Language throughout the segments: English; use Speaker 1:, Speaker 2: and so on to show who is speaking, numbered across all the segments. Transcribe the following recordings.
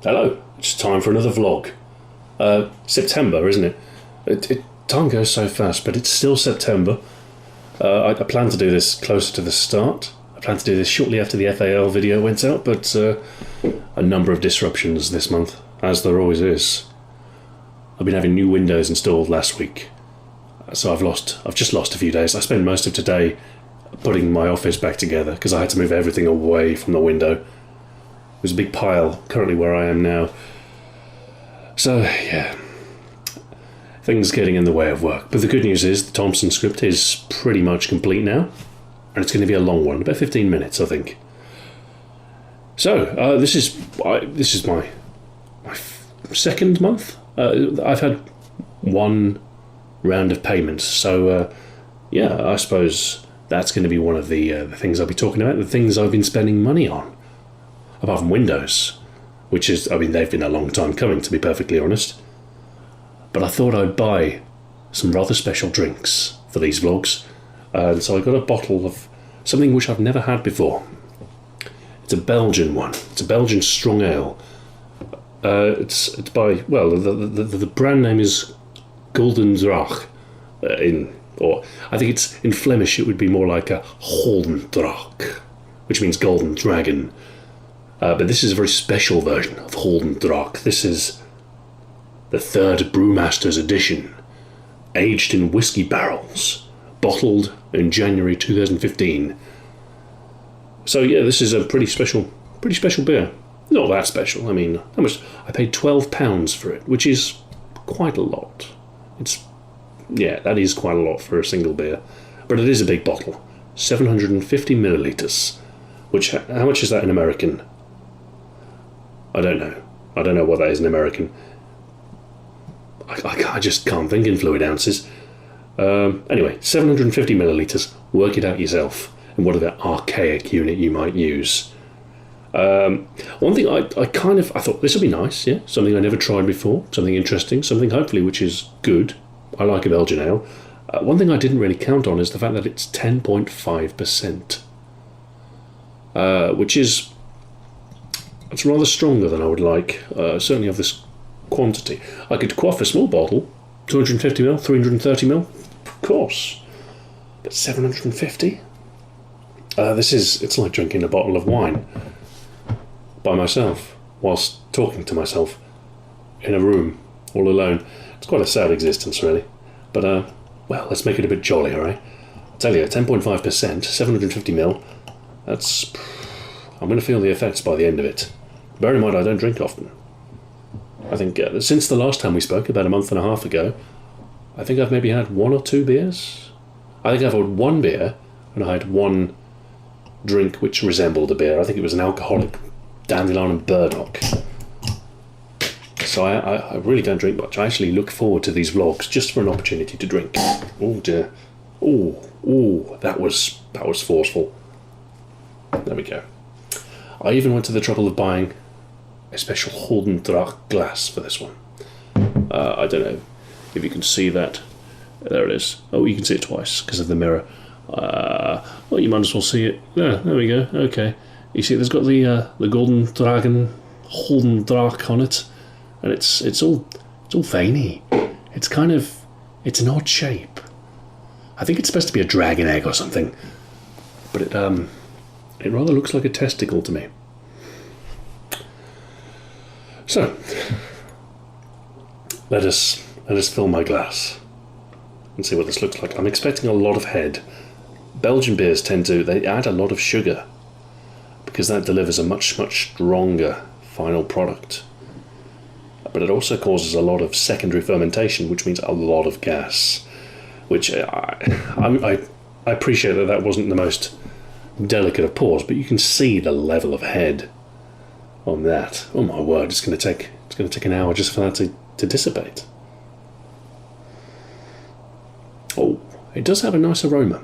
Speaker 1: Hello, it's time for another vlog. September, isn't it? Time goes so fast, but it's still September. I plan to do this closer to the start. I plan to do this shortly after the FAL video went out, but a number of disruptions this month, as there always is. I've been having new Windows installed last week, so I've just lost a few days. I spent most of today putting my office back together because I had to move everything away from the window. There's a big pile currently where I am now. So, yeah, things getting in the way of work. But the good news is the Thompson script is pretty much complete now, and it's going to be a long one, about 15 minutes, I think. So, this is my second month. I've had one round of payments, so yeah, I suppose that's going to be one of the things I'll be talking about, the things I've been spending money on. Apart from Windows, which is, I mean, they've been a long time coming, to be perfectly honest. But I thought I'd buy some rather special drinks for these vlogs. And so I got a bottle of something which I've never had before. It's a Belgian one. It's a Belgian strong ale. It's by, well, the brand name is Golden Draak. Or I think it's in Flemish it would be more like a Golden Draak, which means Golden Dragon. But this is a very special version of Golden Draak. This is the third Brewmaster's edition, aged in whiskey barrels, bottled in January 2015. So yeah, this is a pretty special beer. Not that special. I mean, how much? I paid £12 for it, which is quite a lot. Yeah, that is quite a lot for a single beer, but it is a big bottle, 750 millilitres. Which, how much is that in American? I don't know. I don't know what that is in American. I just can't think in fluid ounces. Anyway, 750 millilitres. Work it out yourself in whatever archaic unit you might use. One thing I thought this would be nice, yeah? Something I never tried before, something interesting, something hopefully which is good. I like a Belgian ale. One thing I didn't really count on is the fact that it's 10.5%. Which is... it's rather stronger than I would like, certainly of this quantity. I could quaff a small bottle, 250ml, 330ml, of course. But 750? It's like drinking a bottle of wine by myself, whilst talking to myself in a room, all alone. It's quite a sad existence, really. But, well, let's make it a bit jolly, alright? I tell you, 10.5%, 750ml, that's... I'm going to feel the effects by the end of it. Bear in mind, I don't drink often. I think since the last time we spoke, about a month and a half ago, I think I've maybe had one or two beers. I think I've had one beer, and I had one drink which resembled a beer. I think it was an alcoholic dandelion and burdock. So I really don't drink much. I actually look forward to these vlogs just for an opportunity to drink. Oh dear. Oh, that was forceful. There we go. I even went to the trouble of buying a special Golden Draak glass for this one. I don't know if you can see that. There it is. Oh, you can see it twice because of the mirror. Well, you might as well see it. Yeah, there we go. Okay. You see, there's got the Golden Dragon, Golden Draak on it, and it's all veiny. It's an odd shape. I think it's supposed to be a dragon egg or something, but it rather looks like a testicle to me. So, let us fill my glass and see what this looks like. I'm expecting a lot of head. Belgian beers they add a lot of sugar because that delivers a much stronger final product. But it also causes a lot of secondary fermentation, which means a lot of gas. Which I appreciate that wasn't the most delicate of pours, but you can see the level of head on that. Oh my word! It's going to take an hour just for that to dissipate. Oh, it does have a nice aroma.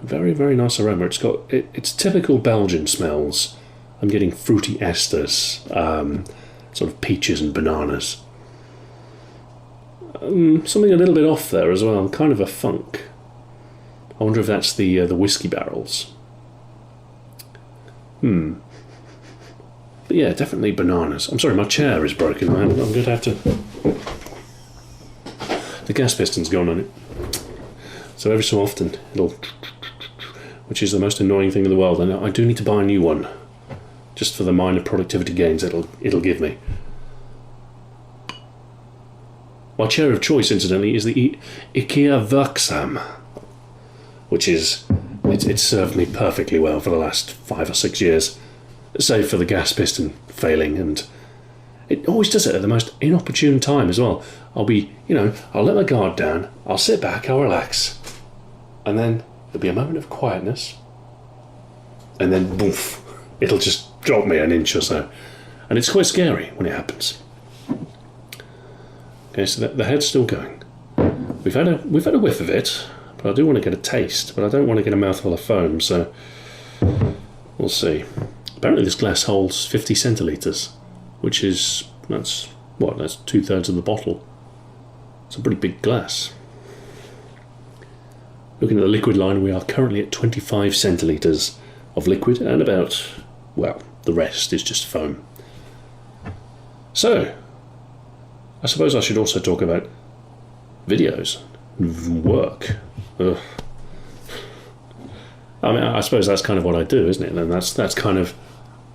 Speaker 1: Very, very nice aroma. It's typical Belgian smells. I'm getting fruity esters, sort of peaches and bananas. Something a little bit off there as well. Kind of a funk. I wonder if that's the whiskey barrels. But But yeah, definitely bananas. I'm sorry, my chair is broken. I'm going to have to... The gas piston's gone on it. So every so often, it'll... Which is the most annoying thing in the world. And I do need to buy a new one. Just for the minor productivity gains it'll give me. My chair of choice, incidentally, is the IKEA Verksam, which is... It's served me perfectly well for the last 5 or 6 years, save for the gas piston failing, and it always does it at the most inopportune time as well. I'll let my guard down, I'll sit back, I'll relax, and then there'll be a moment of quietness, and then boof, it'll just drop me an inch or so, and it's quite scary when it happens. Okay, so the head's still going. We've had a whiff of it, but I do want to get a taste, but I don't want to get a mouthful of foam, so we'll see. Apparently this glass holds 50 centilitres, which is, that's 2/3 of the bottle. It's a pretty big glass. Looking at the liquid line, we are currently at 25 centilitres of liquid, and about, well, the rest is just foam. So, I suppose I should also talk about videos, work. Ugh. I mean, I suppose that's kind of what I do, isn't it? And that's kind of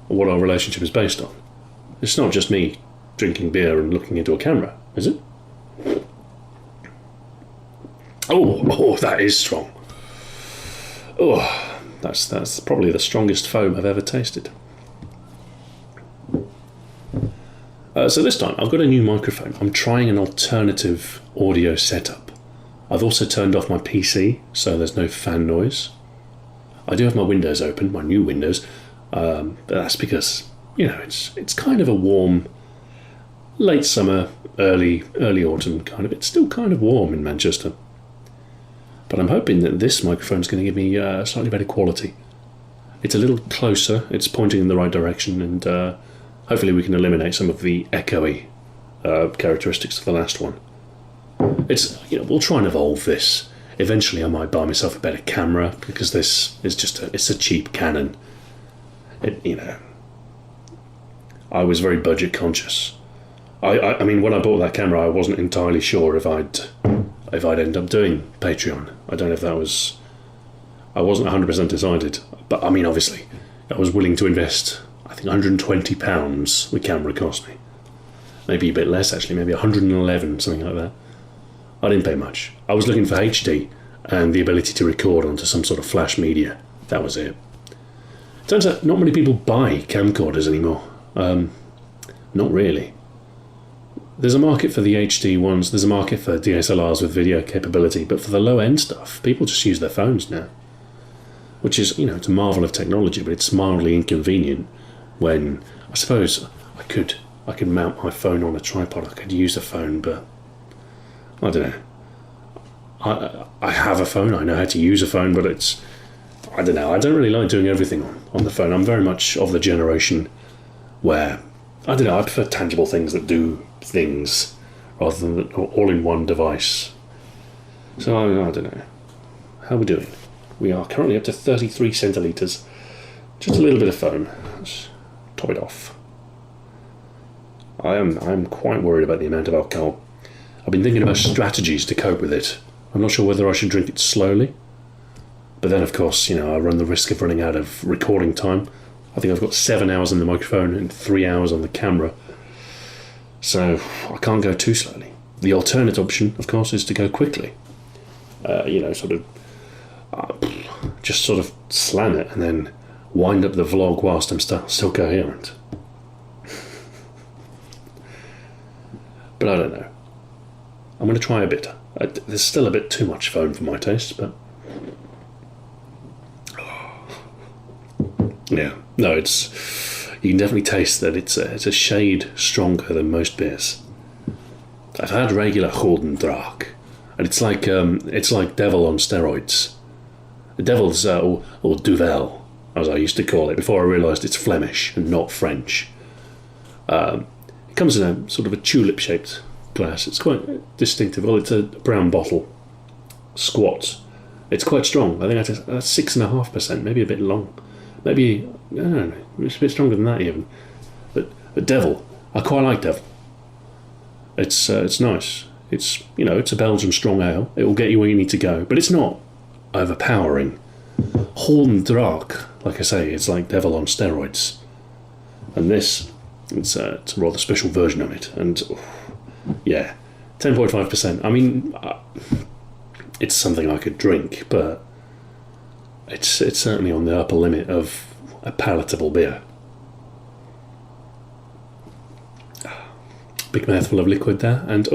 Speaker 1: what our relationship is based on. It's not just me drinking beer and looking into a camera, is it? Oh, that is strong. Oh, that's probably the strongest foam I've ever tasted. So this time, I've got a new microphone. I'm trying an alternative audio setup. I've also turned off my PC, so there's no fan noise. I do have my windows open, my new windows, but that's because, it's kind of a warm, late summer, early autumn kind of. It's still kind of warm in Manchester. But I'm hoping that this microphone's going to give me slightly better quality. It's a little closer, it's pointing in the right direction, and hopefully we can eliminate some of the echoey characteristics of the last one. We'll try and evolve this. Eventually I might buy myself a better camera, because this is it's a cheap Canon. I was very budget conscious. I mean, when I bought that camera, I wasn't entirely sure if I'd end up doing Patreon. I don't know if that was... I wasn't 100% decided. But, I mean, obviously, I was willing to invest, I think, £120 the camera cost me. Maybe a bit less, actually, maybe 111, something like that. I didn't pay much. I was looking for HD and the ability to record onto some sort of flash media. That was it. Turns out not many people buy camcorders anymore. Not really. There's a market for the HD ones, there's a market for DSLRs with video capability, but for the low-end stuff, people just use their phones now. Which is, it's a marvel of technology, but it's mildly inconvenient when, I suppose, I could mount my phone on a tripod, I could use a phone, but I don't know. I have a phone, I know how to use a phone, but it's, I don't know, I don't really like doing everything on the phone. I'm very much of the generation where, I don't know, I prefer tangible things that do things rather than all in one device. So I don't know. How are we doing? We are currently up to 33 centilitres. Just a little bit of foam. Let's top it off. I'm quite worried about the amount of alcohol. I've been thinking about strategies to cope with it. I'm not sure whether I should drink it slowly. But then, of course, I run the risk of running out of recording time. I think I've got 7 hours on the microphone and 3 hours on the camera. So I can't go too slowly. The alternate option, of course, is to go quickly. Just sort of slam it and then wind up the vlog whilst I'm still coherent. But I don't know. I'm going to try a bit. There's still a bit too much foam for my taste, but... Yeah, no, you can definitely taste that it's a shade stronger than most beers. I've had regular Golden Draak, and it's like Devil on steroids. The Devil's or Duvel, as I used to call it before I realised it's Flemish and not French. It comes in a sort of a tulip-shaped glass. It's quite distinctive. Well, it's a brown bottle, squat. It's quite strong. I think that's 6.5%, maybe a bit long. Maybe, I don't know, it's a bit stronger than that even. But Devil, I quite like Devil. It's nice. It's it's a Belgian strong ale. It will get you where you need to go, but it's not overpowering. Horn Draak, like I say, it's like Devil on steroids. And this, it's a rather special version of it. And yeah, 10.5%. I mean, it's something I could drink, but it's certainly on the upper limit of a palatable beer. Big mouthful of liquid there, and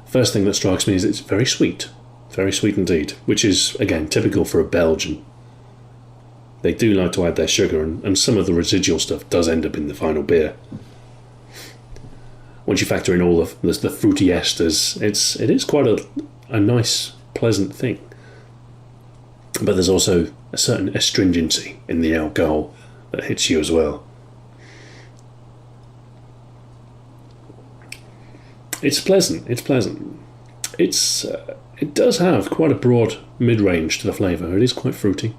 Speaker 1: first thing that strikes me is it's very sweet indeed, which is, again, typical for a Belgian. They do like to add their sugar, and some of the residual stuff does end up in the final beer. Once you factor in all of the fruity esters, it is quite a nice, pleasant thing. But there's also a certain astringency in the alcohol that hits you as well. It's pleasant. It does have quite a broad mid-range to the flavour. It is quite fruity.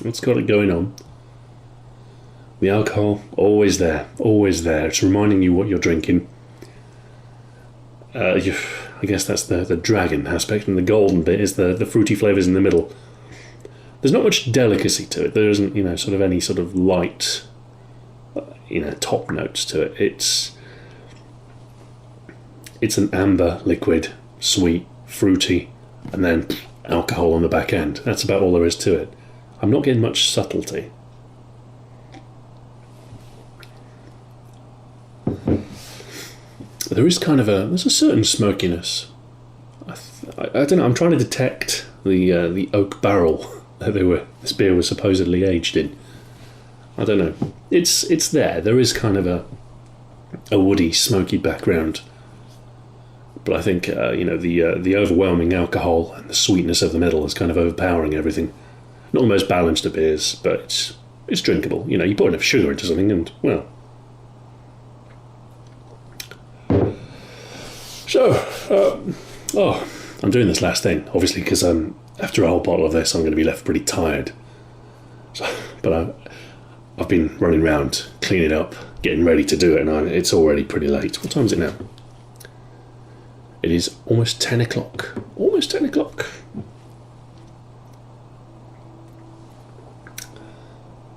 Speaker 1: It's got it going on. The alcohol, always there. It's reminding you what you're drinking. I guess that's the dragon aspect, and the golden bit is the fruity flavours in the middle. There's not much delicacy to it. There isn't, sort of any sort of light, top notes to it. It's an amber liquid, sweet, fruity, and then alcohol on the back end. That's about all there is to it. I'm not getting much subtlety. There is there's a certain smokiness. I don't know. I'm trying to detect the oak barrel that this beer was supposedly aged in. I don't know. It's there. There is kind of a woody, smoky background. But I think the overwhelming alcohol and the sweetness of the middle is kind of overpowering everything. Not the most balanced of beers, but it's drinkable. You put enough sugar into something, and well. So, I'm doing this last thing, obviously, because after a whole bottle of this, I'm going to be left pretty tired. So, but I've been running around, cleaning up, getting ready to do it, and it's already pretty late. What time is it now? It is almost 10 o'clock. Almost 10 o'clock.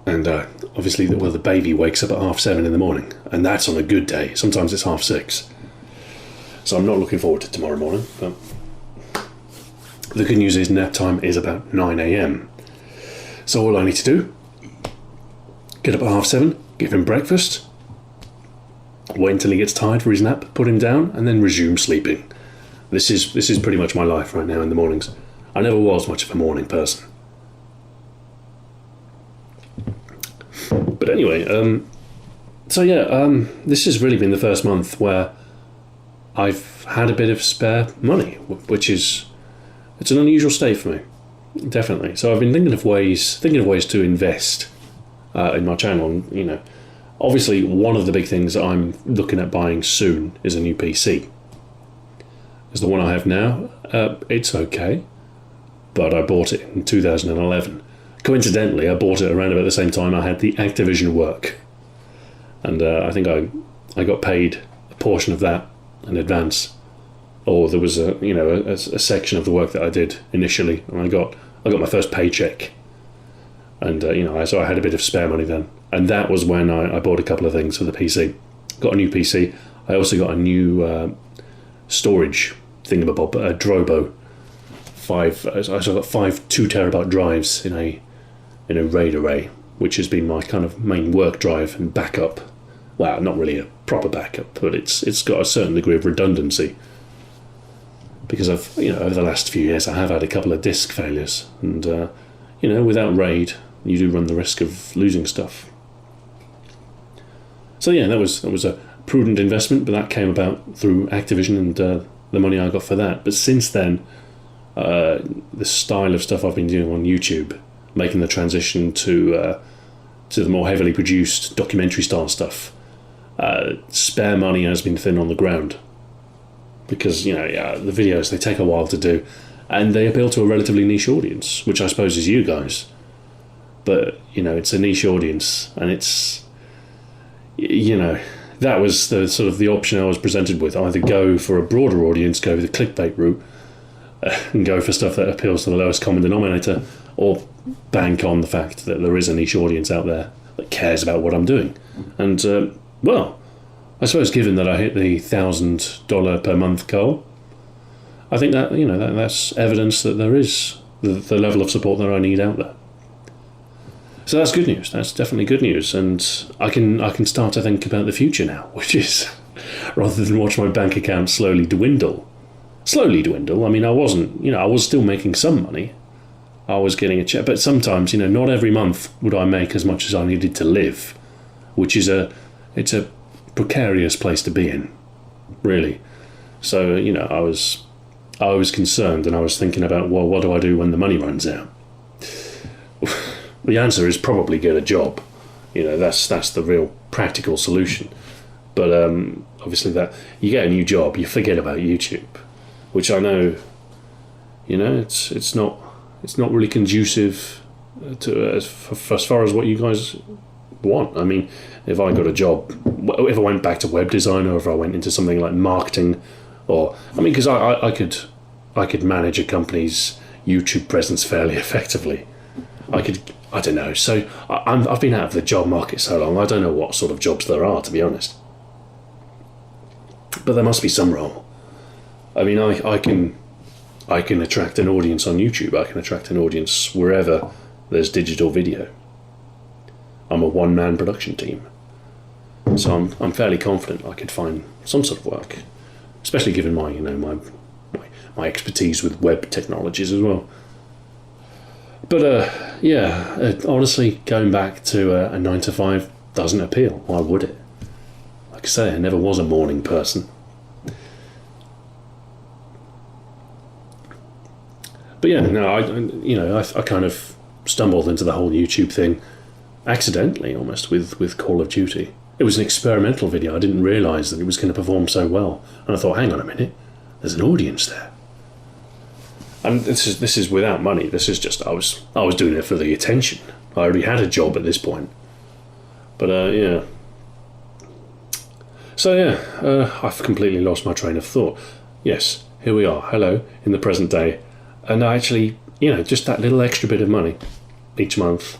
Speaker 1: And obviously, the baby wakes up at 7:30 in the morning, and that's on a good day. Sometimes it's 6:30. So I'm not looking forward to tomorrow morning. But the good news is nap time is about 9 a.m. So all I need to do, get up at 7:30, give him breakfast, wait until he gets tired for his nap, put him down, and then resume sleeping. This is pretty much my life right now in the mornings. I never was much of a morning person. But anyway, this has really been the first month where I've had a bit of spare money, which it's an unusual state for me, definitely. So I've been thinking of ways to invest in my channel. And, obviously, one of the big things that I'm looking at buying soon is a new PC. Is the one I have now. It's okay, but I bought it in 2011. Coincidentally, I bought it around about the same time I had the Activision work, and I think I got paid a portion of that in advance, or there was a section of the work that I did initially, and I got my first paycheck, and so I had a bit of spare money then, and that was when I bought a couple of things for the PC. Got a new PC. I also got a new storage thingamabob, a Drobo. I got 5 2TB drives in a RAID array, which has been my kind of main work drive and backup. Well, not really a proper backup, but it's got a certain degree of redundancy. Because I've over the last few years I have had a couple of disk failures, and without RAID you do run the risk of losing stuff. So yeah, that was a prudent investment, but that came about through Activision and the money I got for that. But since then, the style of stuff I've been doing on YouTube, making the transition to the more heavily produced documentary style stuff, spare money has been thin on the ground, because the videos, they take a while to do, and they appeal to a relatively niche audience, which I suppose is you guys. But it's a niche audience, and it's you know, that was the sort of the option I was presented with. Either go for a broader audience, go with the clickbait route, and go for stuff that appeals to the lowest common denominator, or bank on the fact that there is a niche audience out there that cares about what I'm doing. And, well, I suppose given that I hit the $1,000 per month goal, I think that, you know, that's evidence that there is the level of support that I need out there. So that's good news. That's definitely good news, and I can start to think about the future now, which is rather than watch my bank account slowly dwindle. I mean, I wasn't, you know, I was still making some money. I was getting a check, but sometimes, you know, not every month would I make as much as I needed to live, which is it's a precarious place to be in, really. So, you know, I was concerned, and I was thinking about, well, what do I do when the money runs out? The answer is probably get a job. You know, that's the real practical solution. But obviously, that you get a new job, you forget about YouTube, which I know, you know, it's not really conducive to as far as what you guys want. I mean, if I got a job, if I went back to web design, or if I went into something like marketing, or I mean, because I could manage a company's YouTube presence fairly effectively. I don't know. So I've been out of the job market so long, I don't know what sort of jobs there are, to be honest. But there must be some role. I mean, I can attract an audience on YouTube. I can attract an audience wherever there's digital video. I'm a one-man production team, so I'm fairly confident I could find some sort of work, especially given my, you know, my expertise with web technologies as well. But honestly, going back to a 9 to 5 doesn't appeal. Why would it? Like I say, I never was a morning person. But yeah, no, I kind of stumbled into the whole YouTube thing accidentally, almost, with Call of Duty. It was an experimental video. I didn't realise that it was going to perform so well, and I thought, hang on a minute, there's an audience there. And this is without money. This is just I was doing it for the attention. I already had a job at this point. But yeah. So yeah, I've completely lost my train of thought. Yes, here we are. Hello, in the present day. And actually, you know, just that little extra bit of money each month,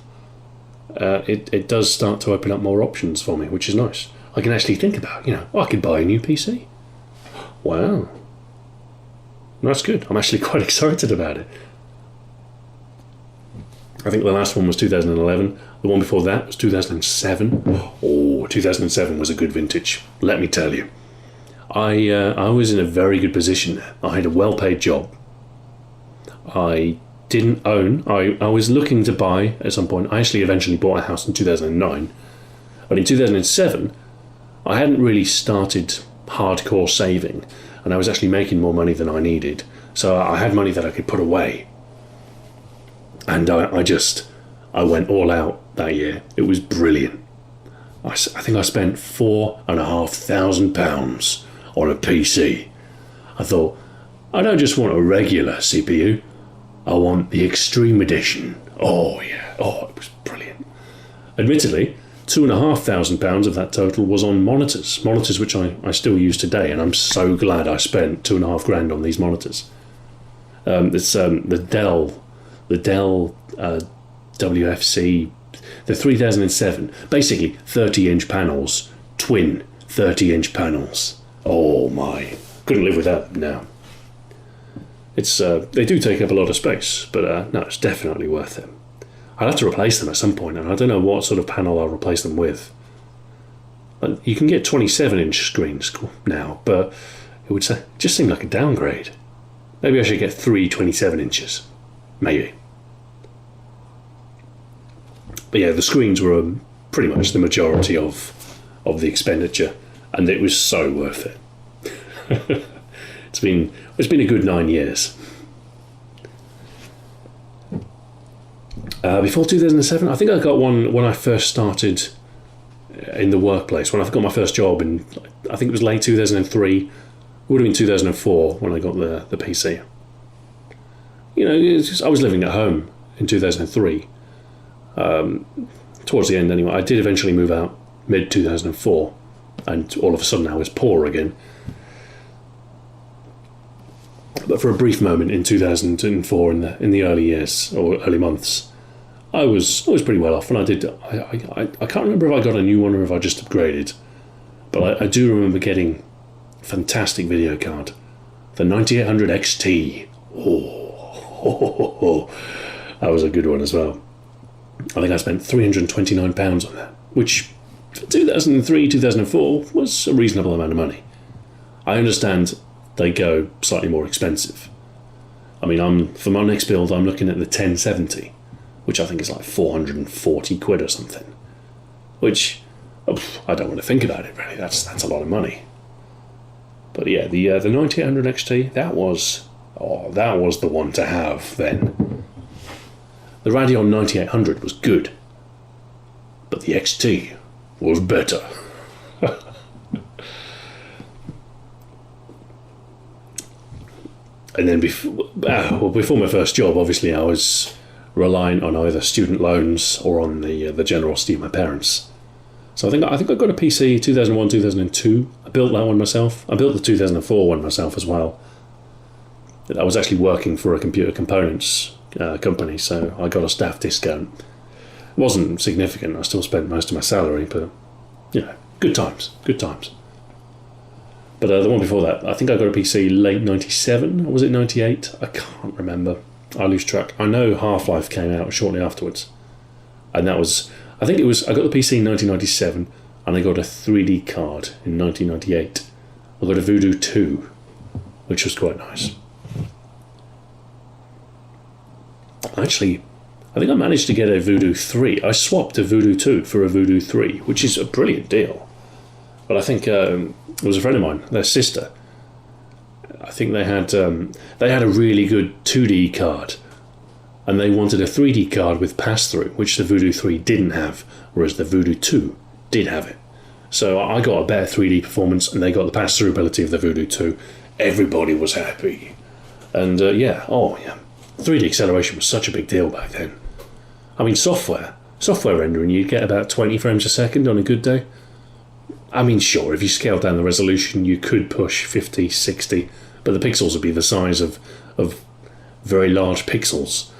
Speaker 1: it does start to open up more options for me, which is nice. I can actually think about, you know, I could buy a new PC. Wow. That's good. I'm actually quite excited about it. I think the last one was 2011. The one before that was 2007. Oh, 2007 was a good vintage, let me tell you. I was in a very good position there. I had a well-paid job. I didn't own. I was looking to buy at some point. I actually eventually bought a house in 2009. But in 2007, I hadn't really started hardcore saving, and I was actually making more money than I needed. So I had money that I could put away. And I went all out that year. It was brilliant. I think I spent £4,500 on a PC. I thought, I don't just want a regular CPU. I want the Extreme Edition. Oh yeah, oh, it was brilliant. Admittedly, £2,500 of that total was on monitors which I still use today, and I'm so glad I spent $2,500 on these monitors. It's the Dell WFC, the 3007, basically 30-inch panels, twin 30-inch panels. Oh my, couldn't live without them now. It's they do take up a lot of space, but no, it's definitely worth it. I'll have to replace them at some point, and I don't know what sort of panel I'll replace them with. You can get 27-inch screens now, but it would just seem like a downgrade. Maybe I should get 3 27 inches. Maybe. But yeah, the screens were pretty much the majority of the expenditure, and it was so worth it. It's been a good 9 years. Before 2007, I think I got one when I first started in the workplace. When I got my first job in, I think it was late 2003. It would have been 2004 when I got the PC. You know, I was living at home in 2003. Towards the end, anyway. I did eventually move out mid 2004, and all of a sudden I was poor again. But for a brief moment in 2004, in the early years or early months, I was pretty well off, and I can't remember if I got a new one or if I just upgraded, but I do remember getting a fantastic video card, the 9800 XT. Oh, that was a good one as well. I think I spent £329 on that, which for 2003, 2004 was a reasonable amount of money. I understand they go slightly more expensive. I mean, for my next build, I'm looking at the 1070, which I think is like 440 quid or something. Which, I don't want to think about it really. That's a lot of money. But yeah, the 9800 XT, that was the one to have then. The Radeon 9800 was good, but the XT was better. And then before my first job, obviously I was relying on either student loans or on the generosity of my parents. So I think I got a PC 2001, 2002. I built that one myself. I built the 2004 one myself as well. I was actually working for a computer components company, so I got a staff discount. It wasn't significant. I still spent most of my salary, but good times. But the one before that, I think I got a PC late 97, or was it 98? I can't remember. I lose track. I know Half-Life came out shortly afterwards. And that was, I got the PC in 1997, and I got a 3D card in 1998. I got a Voodoo 2, which was quite nice. Actually, I think I managed to get a Voodoo 3. I swapped a Voodoo 2 for a Voodoo 3, which is a brilliant deal. But I think it was a friend of mine, their sister. I think they had a really good 2D card, and they wanted a 3D card with pass-through, which the Voodoo 3 didn't have, whereas the Voodoo 2 did have it. So I got a better 3D performance, and they got the pass-through ability of the Voodoo 2. Everybody was happy. And 3D acceleration was such a big deal back then. I mean, software rendering, you'd get about 20 frames a second on a good day. I mean, sure, if you scale down the resolution, you could push 50, 60, but the pixels would be the size of very large pixels.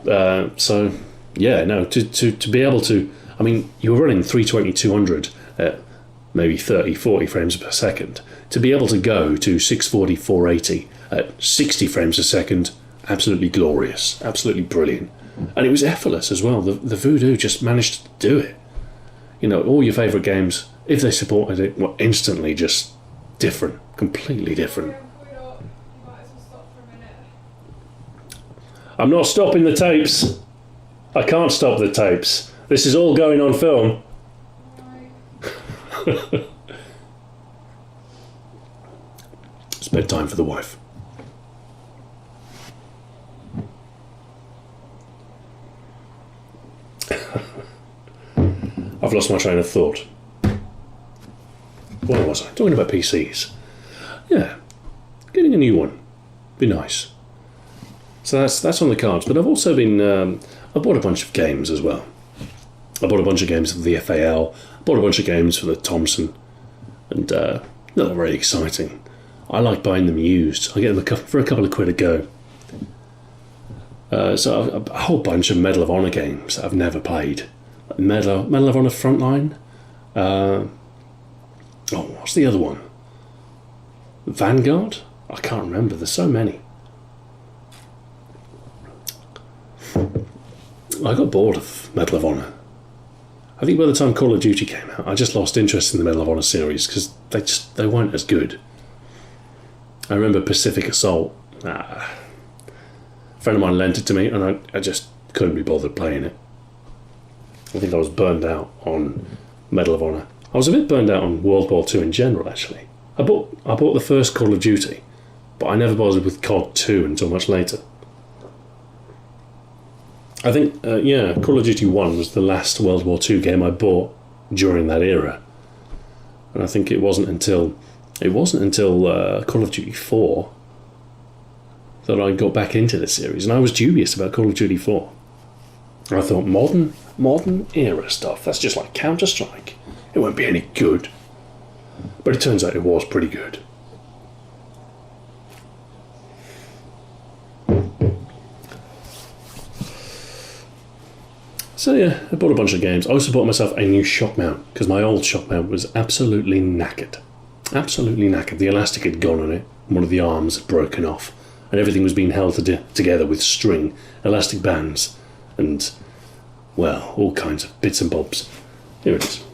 Speaker 1: To be able to, I mean, you were running 320-200 at maybe 30, 40 frames per second. To be able to go to 640-480 at 60 frames a second, absolutely glorious, absolutely brilliant. And it was effortless as well. The Voodoo just managed to do it. All your favourite games, if they supported it, were instantly just different, completely different. I'm not stopping the tapes. I can't stop the tapes. This is all going on film. It's bedtime for the wife. I've lost my train of thought. What was I? Talking about PCs. Yeah, getting a new one. Be nice. So that's on the cards. But I've also been... I bought a bunch of games as well. I bought a bunch of games for the FAL. I bought a bunch of games for the Thompson. And not very exciting. I like buying them used. I get them for a couple of quid a go. So a whole bunch of Medal of Honor games that I've never played. Medal of Honor Frontline. What's the other one? Vanguard? I can't remember. There's so many. I got bored of Medal of Honor. I think by the time Call of Duty came out, I just lost interest in the Medal of Honor series because they weren't as good. I remember Pacific Assault. A friend of mine lent it to me, and I just couldn't be bothered playing it. I think I was burned out on Medal of Honor. I was a bit burned out on World War II in general, actually. I bought the first Call of Duty, but I never bothered with COD 2 until much later. I think, Call of Duty 1 was the last World War II game I bought during that era. And I think it wasn't until Call of Duty 4 that I got back into the series, and I was dubious about Call of Duty 4. I thought, modern? modern era stuff. That's just like Counter-Strike. It won't be any good. But it turns out it was pretty good. So yeah, I bought a bunch of games. I also bought myself a new shock mount because my old shock mount was absolutely knackered. Absolutely knackered. The elastic had gone on it. One of the arms had broken off. And everything was being held together with string, elastic bands, and, well, all kinds of bits and bobs. Here it is.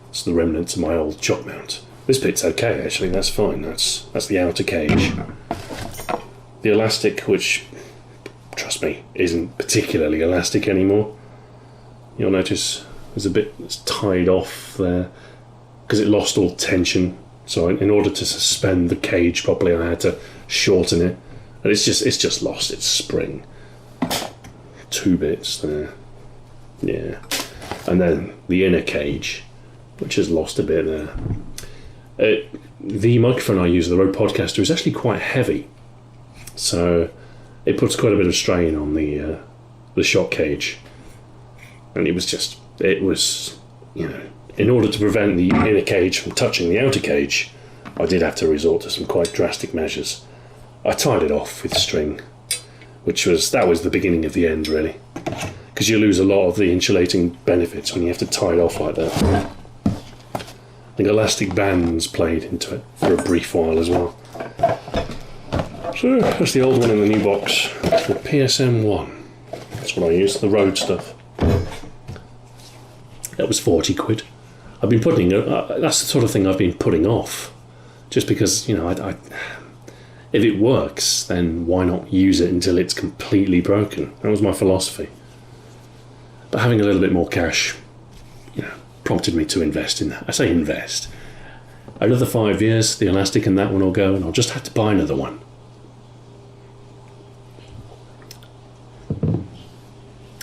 Speaker 1: It's the remnants of my old shock mount. This bit's okay, actually. That's fine. That's the outer cage. The elastic, which, trust me, isn't particularly elastic anymore. You'll notice there's a bit that's tied off there because it lost all tension. So in order to suspend the cage properly, I had to shorten it, and it's just lost its spring. 2 bits there, yeah, and then the inner cage, which has lost a bit there. The microphone I use, the Rode Podcaster, is actually quite heavy, so it puts quite a bit of strain on the shock cage, and it was in order to prevent the inner cage from touching the outer cage, I did have to resort to some quite drastic measures. I tied it off with string, that was the beginning of the end, really, because you lose a lot of the insulating benefits when you have to tie it off like that. I think elastic bands played into it for a brief while as well. So that's the old one in the new box, the PSM1. That's what I use, the Rode stuff. That was 40 quid. I've been that's the sort of thing I've been putting off, just because, if it works, then why not use it until it's completely broken? That was my philosophy. But having a little bit more cash, prompted me to invest in that. I say invest. Another 5 years, the elastic in that one will go, and I'll just have to buy another one.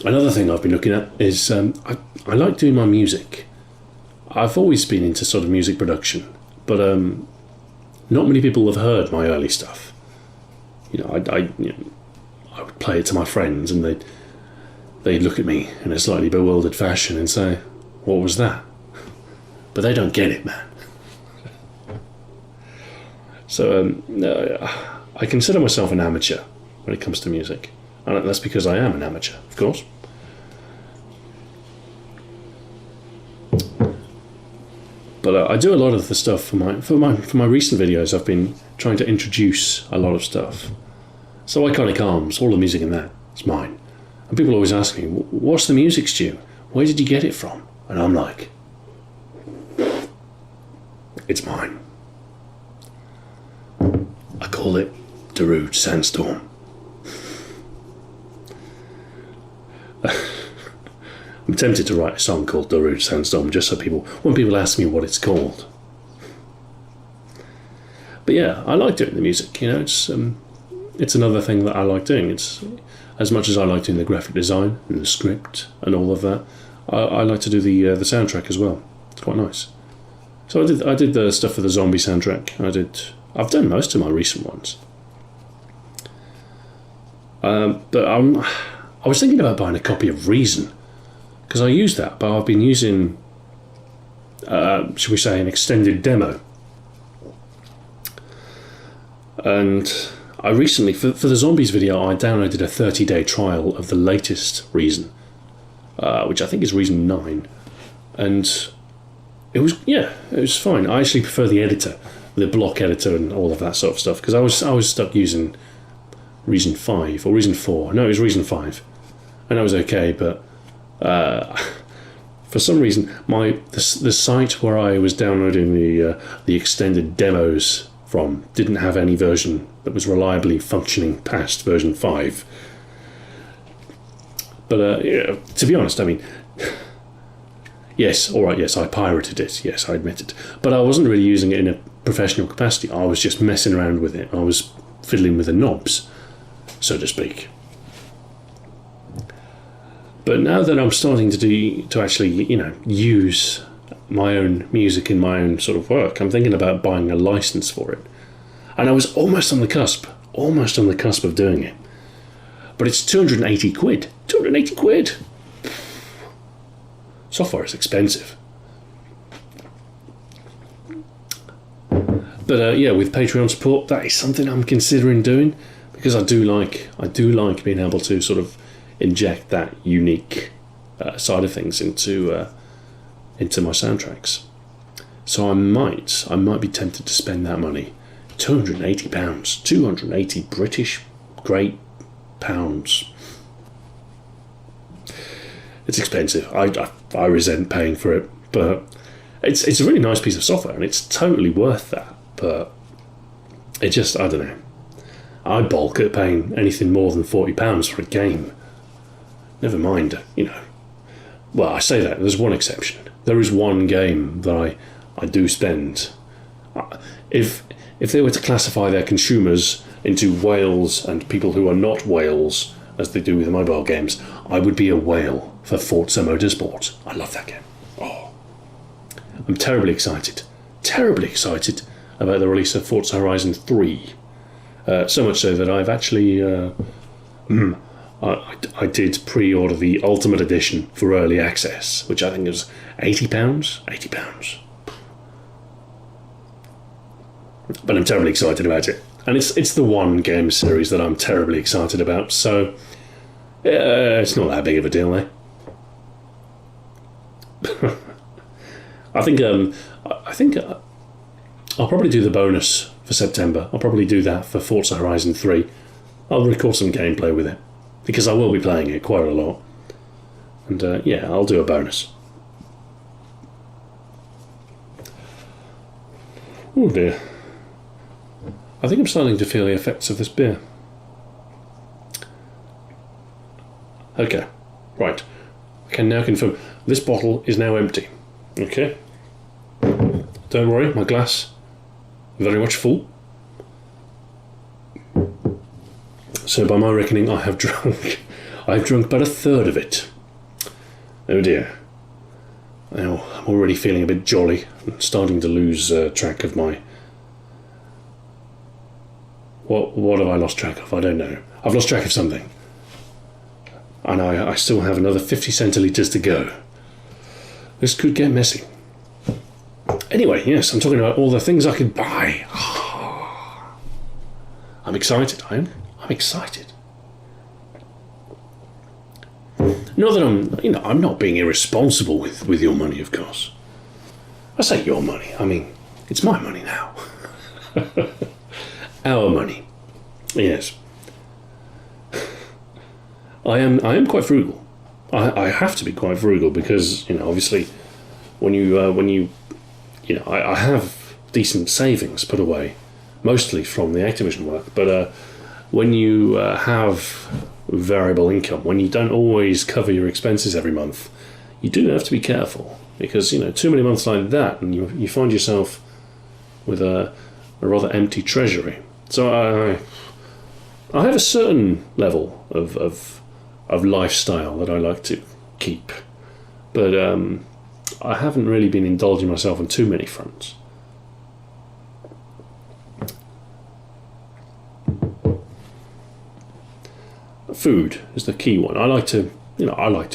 Speaker 1: Another thing I've been looking at is I like doing my music. I've always been into sort of music production, but not many people have heard my early stuff. I would play it to my friends, and they'd look at me in a slightly bewildered fashion and say, "What was that?" But they don't get it, man. So I consider myself an amateur when it comes to music, and that's because I am an amateur, of course. But I do a lot of the stuff for my recent videos. I've been trying to introduce a lot of stuff. So Iconic Arms, all the music in that, it's mine. And people always ask me, "What's the music, Stu? Where did you get it from?" And I'm like, it's mine. I call it Darude Sandstorm. I'm tempted to write a song called Darude Sandstorm, just so when people ask me what it's called. But yeah, I like doing the music. It's another thing that I like doing. It's as much as I like doing the graphic design and the script and all of that. I like to do the soundtrack as well. It's quite nice. So I did the stuff for the zombie soundtrack. I've done most of my recent ones. But I was thinking about buying a copy of Reason, because I use that, but I've been using, should we say, an extended demo. And I recently, for the Zombies video, I downloaded a 30-day trial of the latest Reason, which I think is Reason 9. And it was fine. I actually prefer the editor, the block editor and all of that sort of stuff, because I was stuck using Reason 5 or Reason 4. No, it was Reason 5. And that was okay, but for some reason the site where I was downloading the extended demos from didn't have any version that was reliably functioning past version 5. But to be honest, I mean, yes, I pirated it, yes, I admit it, but I wasn't really using it in a professional capacity. I was just messing around with it. I was fiddling with the knobs, so to speak. But now that I'm starting to actually, use my own music in my own sort of work, I'm thinking about buying a license for it. And I was almost on the cusp of doing it. But it's 280 quid. 280 quid! Software is expensive. But yeah, with Patreon support, that is something I'm considering doing, because I do like being able to sort of inject that unique side of things into my soundtracks. So I might be tempted to spend that money. £280, 280 British great pounds. It's expensive. I resent paying for it, but it's a really nice piece of software, and it's totally worth that. But it just, I don't know. I balk at paying anything more than £40 for a game. Never mind, Well, I say that, there's one exception. There is one game that I do spend. If they were to classify their consumers into whales and people who are not whales, as they do with mobile games, I would be a whale for Forza Motorsport. I love that game. Oh, I'm terribly excited about the release of Forza Horizon 3. So much so that I've actually I did pre-order the Ultimate Edition for early access, which I think is £80. £80. But I'm terribly excited about it, and it's the one game series that I'm terribly excited about. So it's not that big of a deal, eh? I think I'll probably do the bonus for September. I'll probably do that for Forza Horizon 3. I'll record some gameplay with it, because I will be playing it quite a lot. And yeah, I'll do a bonus. Oh dear. I think I'm starting to feel the effects of this beer. Okay, right. I can now confirm this bottle is now empty. Okay. Don't worry, my glass very much full. So by my reckoning, I've drunk about a third of it. Oh dear. Now, I'm already feeling a bit jolly. I'm starting to lose track of my... What have I lost track of? I don't know. I've lost track of something. And I still have another 50 centilitres to go. This could get messy. Anyway, yes, I'm talking about all the things I could buy. I'm excited. I'm excited. Not that I'm not being irresponsible with your money, of course. I say your money. I mean, it's my money now. Our money. Yes. I am quite frugal. I have to be quite frugal because, obviously, when you I have decent savings put away, mostly from the Activision work, but when you have variable income, when you don't always cover your expenses every month, you do have to be careful, because too many months like that and you find yourself with a rather empty treasury. So I have a certain level of lifestyle that I like to keep, but I haven't really been indulging myself on too many fronts. Food is the key one. I like to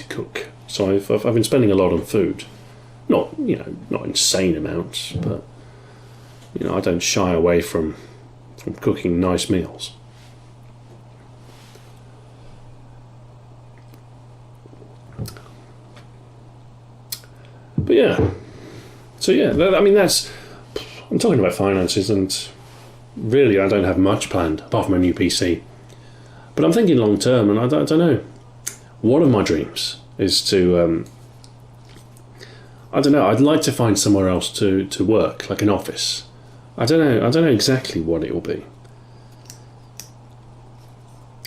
Speaker 1: cook, so I've been spending a lot on food. Not insane amounts, but I don't shy away from cooking nice meals. But yeah, so yeah, I'm talking about finances, and really I don't have much planned apart from a new PC. But I'm thinking long term, and I don't know. One of my dreams is to, I'd like to find somewhere else to work, like an office. I don't know exactly what it will be.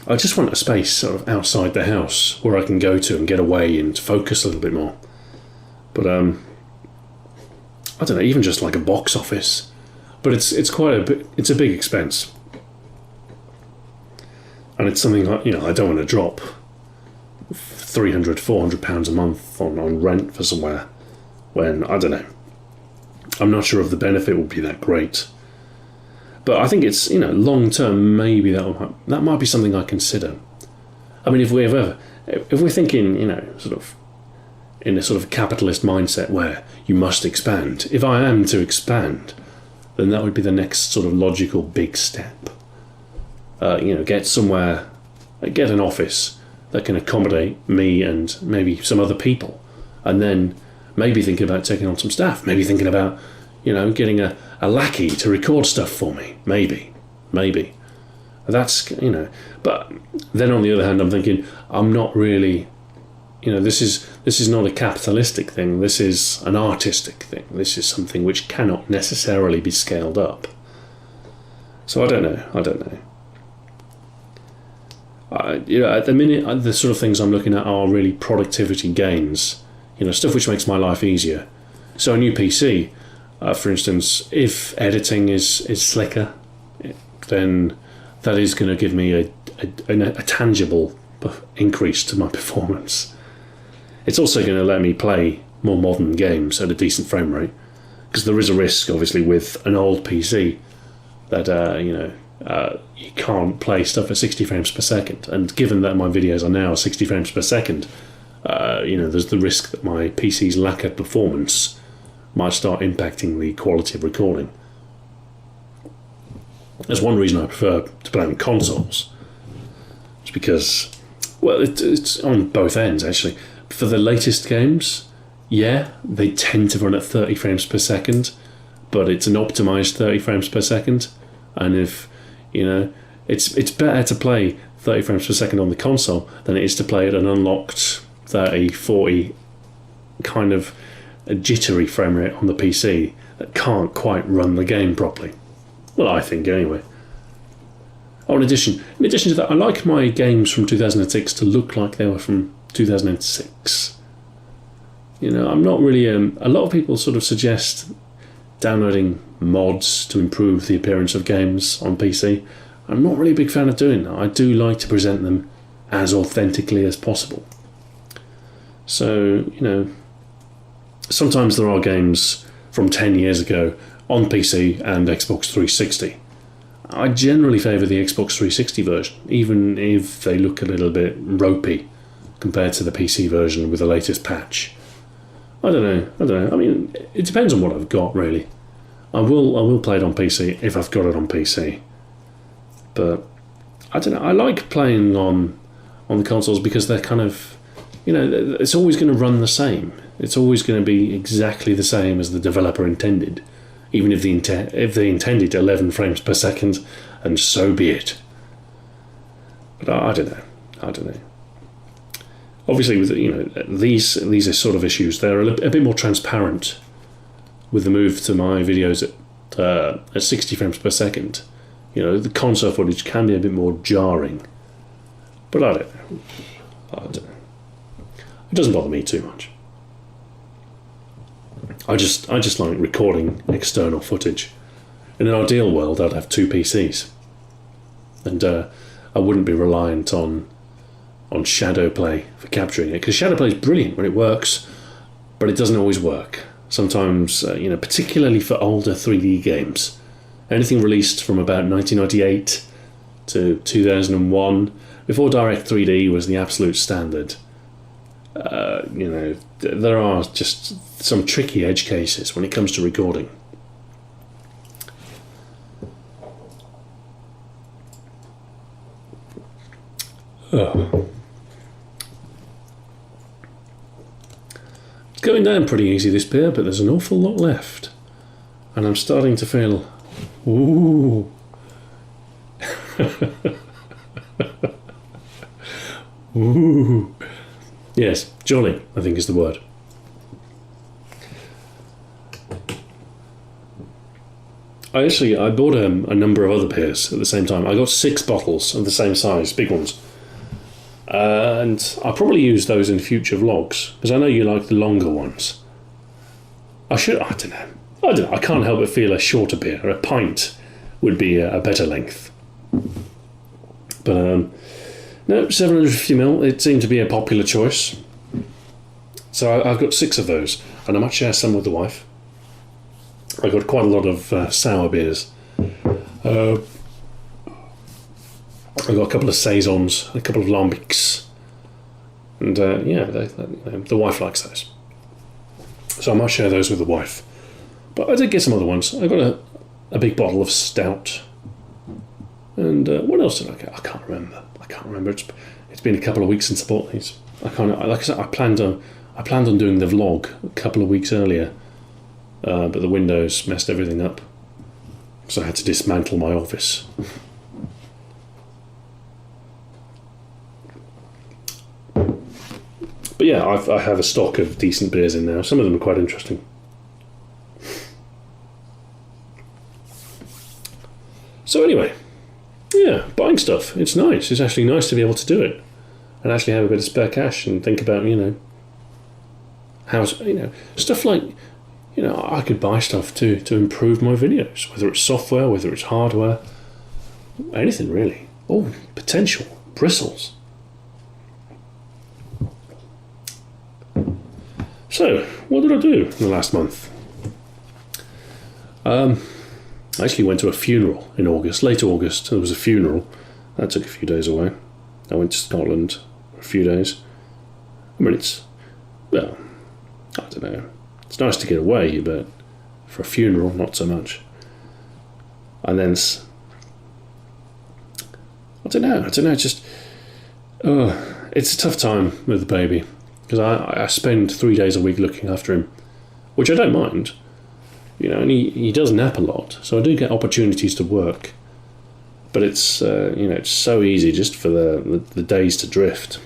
Speaker 1: I just want a space sort of outside the house where I can go to and get away and focus a little bit more. But I don't know, even just like a box office. But it's quite it's a big expense. And it's something I don't want to drop £300-400 a month on rent for somewhere when, I don't know, I'm not sure if the benefit will be that great. But I think it's, long term, maybe that might be something I consider. I mean, if we're thinking, sort of in a sort of capitalist mindset where you must expand, if I am to expand, then that would be the next sort of logical big step. Get somewhere, get an office that can accommodate me and maybe some other people, and then maybe thinking about taking on some staff, maybe thinking about, getting a lackey to record stuff for me, maybe. That's, but then on the other hand, I'm thinking, I'm not really, this is not a capitalistic thing, this is an artistic thing, this is something which cannot necessarily be scaled up. So I don't know. At the minute, the sort of things I'm looking at are really productivity gains, stuff which makes my life easier. So a new PC, for instance, if editing is slicker, then that is going to give me a tangible increase to my performance. It's also going to let me play more modern games at a decent frame rate, because there is a risk, obviously, with an old PC that you can't play stuff at 60 frames per second. And given that my videos are now 60 frames per second, there's the risk that my PC's lack of performance might start impacting the quality of recording. That's one reason I prefer to play on consoles. It's because, well, it's on both ends, actually. For the latest games, yeah, they tend to run at 30 frames per second, but it's an optimized 30 frames per second. And if, it's better to play 30 frames per second on the console than it is to play at an unlocked 30, 40 kind of a jittery frame rate on the PC that can't quite run the game properly. Well, I think anyway. Oh, in addition to that, I like my games from 2006 to look like they were from 2006. I'm not really... a lot of people sort of suggest downloading mods to improve the appearance of games on PC. I'm not really a big fan of doing that. I do like to present them as authentically as possible. So, sometimes there are games from 10 years ago on PC and Xbox 360. I generally favour the Xbox 360 version, even if they look a little bit ropey compared to the PC version with the latest patch. I don't know. I mean, it depends on what I've got, really. I will play it on PC if I've got it on PC. But I don't know. I like playing on the consoles because they're kind of, it's always going to run the same. It's always going to be exactly the same as the developer intended, even if they intended 11 frames per second, and so be it. But I don't know. Obviously, with these are sort of issues. They're a bit more transparent with the move to my videos at 60 frames per second. The console footage can be a bit more jarring, but I don't know. It doesn't bother me too much. I just like recording external footage. In an ideal world, I'd have 2 PCs, and I wouldn't be reliant on Shadowplay for capturing it, because Shadowplay is brilliant when it works, but it doesn't always work. Sometimes, particularly for older 3D games, anything released from about 1998 to 2001, before Direct 3D was the absolute standard. There are just some tricky edge cases when it comes to recording. Oh. It's going down pretty easy, this beer, but there's an awful lot left. And I'm starting to feel... Ooh. Ooh. Yes, jolly, I think is the word. I bought a number of other beers at the same time. I got 6 bottles of the same size, big ones. And I'll probably use those in future vlogs, because I know you like the longer ones. I don't know. I can't help but feel a shorter beer, a pint, would be a better length. But no, 750ml, it seemed to be a popular choice. So I've got 6 of those, and I might share some with the wife. I got quite a lot of sour beers. I've got a couple of saisons, a couple of lambics, and the wife likes those, so I might share those with the wife. But I did get some other ones. I got a big bottle of stout, and what else did I get? I can't remember. It's been a couple of weeks since I bought these. Like I said, I planned on doing the vlog a couple of weeks earlier, but the windows messed everything up, so I had to dismantle my office. But yeah, I have a stock of decent beers in now. Some of them are quite interesting. So anyway, yeah, buying stuff. It's nice. It's actually nice to be able to do it and actually have a bit of spare cash and think about, how, stuff like, I could buy stuff to improve my videos, whether it's software, whether it's hardware, anything really. Oh, potential. Bristles. So, what did I do in the last month? I actually went to a funeral in August, late August. There was a funeral. That took a few days away. I went to Scotland for a few days. I mean, I don't know. It's nice to get away, but for a funeral, not so much. And then, I don't know, just, it's a tough time with the baby. Because I spend 3 days a week looking after him, which I don't mind, and he does nap a lot, so I do get opportunities to work. But it's it's so easy just for the days to drift,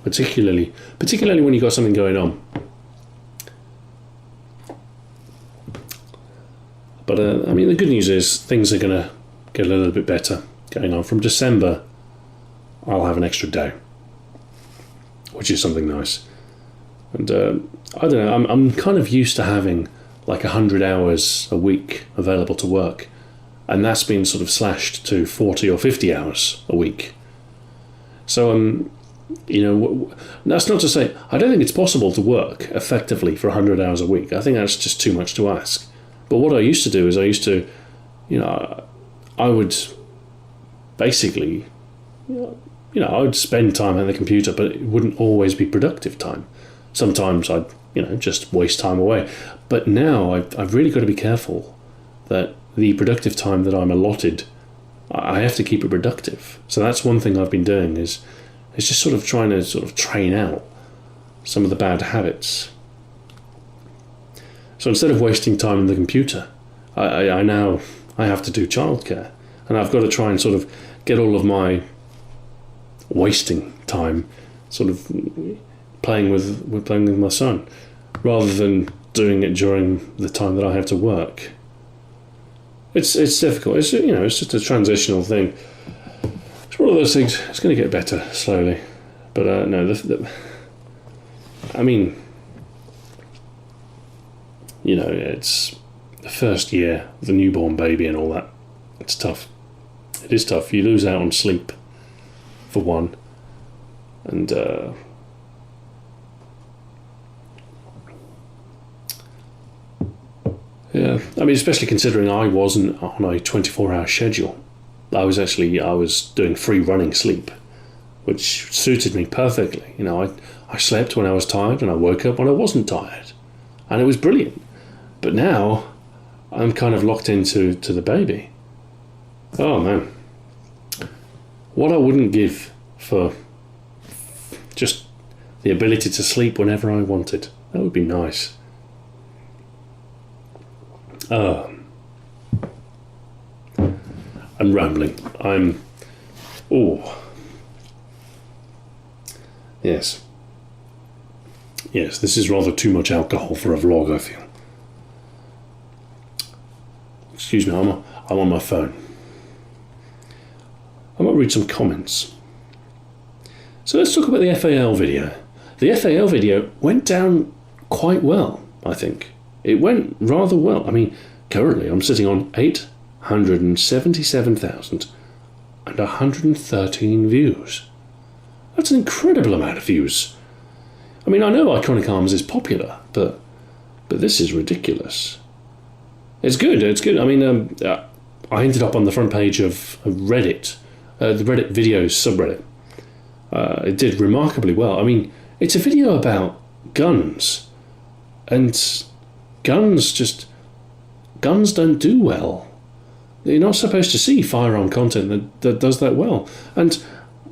Speaker 1: particularly when you've got something going on. But the good news is things are going to get a little bit better going on. From December, I'll have an extra day, which is something nice. And I don't know, I'm kind of used to having like 100 hours a week available to work, and that's been sort of slashed to 40 or 50 hours a week. So, that's not to say, I don't think it's possible to work effectively for 100 hours a week. I think that's just too much to ask. But what I used to do is I would basically, I would spend time on the computer, but it wouldn't always be productive time. Sometimes I'd, just waste time away. But now I've really got to be careful that the productive time that I'm allotted, I have to keep it productive. So that's one thing I've been doing is just sort of trying to sort of train out some of the bad habits. So instead of wasting time on the computer, I now have to do childcare, and I've got to try and sort of get all of my wasting time sort of playing with my son, rather than doing it during the time that I have to work. It's difficult. It's it's just a transitional thing. It's one of those things. It's going to get better slowly, but no. It's the first year, the newborn baby and all that. It's tough. It is tough. You lose out on sleep, for one, and yeah. Especially considering I wasn't on a 24-hour schedule. I was doing free running sleep, which suited me perfectly. I slept when I was tired, and I woke up when I wasn't tired, and it was brilliant. But now I'm kind of locked into the baby. Oh man, what I wouldn't give for just the ability to sleep whenever I wanted. That would be nice. I'm rambling. Yes, this is rather too much alcohol for a vlog, I feel. Excuse me, I'm on my phone. I might read some comments. So let's talk about the FAL video. The FAL video went down quite well, I think. It went rather well. Currently I'm sitting on 877,113 views. That's an incredible amount of views. I know Iconic Arms is popular, but this is ridiculous. It's good. I ended up on the front page of Reddit the Reddit videos subreddit. It did remarkably well. I mean, it's a video about guns, and guns don't do well. You're not supposed to see firearm content that does that well. And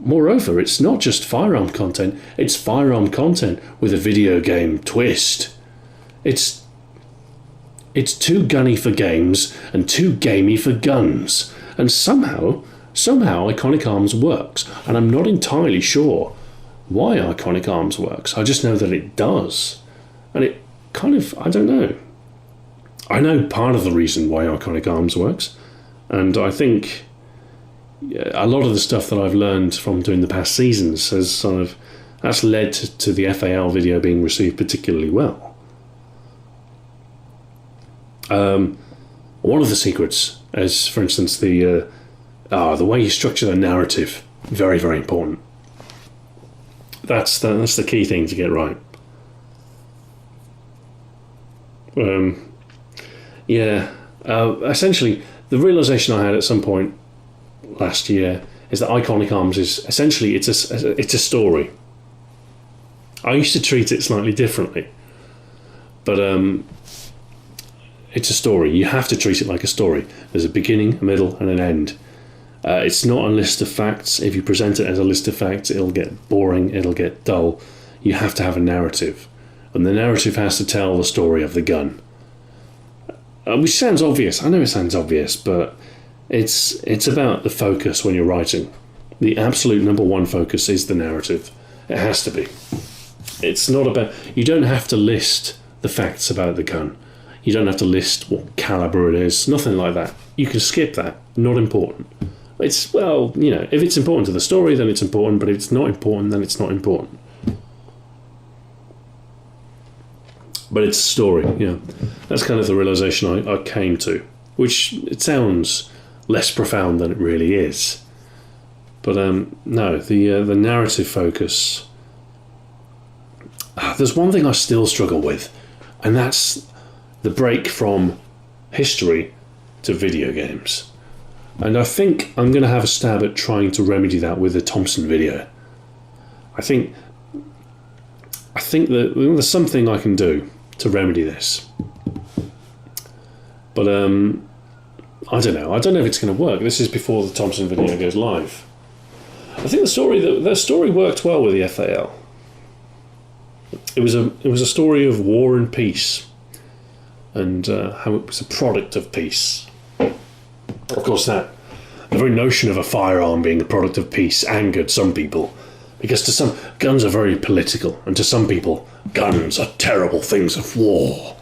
Speaker 1: moreover, it's not just firearm content, it's firearm content with a video game twist. It's too gunny for games and too gamey for guns. And somehow Iconic Arms works. And I'm not entirely sure why Iconic Arms works. I just know that it does. And it kind of, I don't know. I know part of the reason why Iconic Arms works. And I think a lot of the stuff that I've learned from doing the past seasons that's led to the FAL video being received particularly well. One of the secrets is, for instance, the way you structure the narrative. Very, very important. That's the key thing to get right. Essentially, the realization I had at some point last year is that Iconic Arms is essentially it's a story. I used to treat it slightly differently, but it's a story. You have to treat it like a story. There's a beginning, a middle, and an end. It's not a list of facts. If you present it as a list of facts, it'll get boring, it'll get dull. You have to have a narrative, and the narrative has to tell the story of the gun. Which sounds obvious. I know it sounds obvious, but it's about the focus when you're writing. The absolute number one focus is the narrative. It has to be. It's not about... You don't have to list the facts about the gun. You don't have to list what caliber it is. Nothing like that. You can skip that. Not important. It's, if it's important to the story, then it's important, but if it's not important, then it's not important. But it's a story, That's kind of the realization I came to, which it sounds less profound than it really is. But no, the narrative focus. There's one thing I still struggle with, and that's the break from history to video games. And I think I'm going to have a stab at trying to remedy that with the Thompson video. I think that there's something I can do to remedy this. But I don't know. I don't know if it's going to work. This is before the Thompson video goes live. I think the story worked well with the FAL. It was a story of war and peace, and how it was a product of peace. Of course, the very notion of a firearm being a product of peace angered some people, because to some, guns are very political, and to some people, guns are terrible things of war.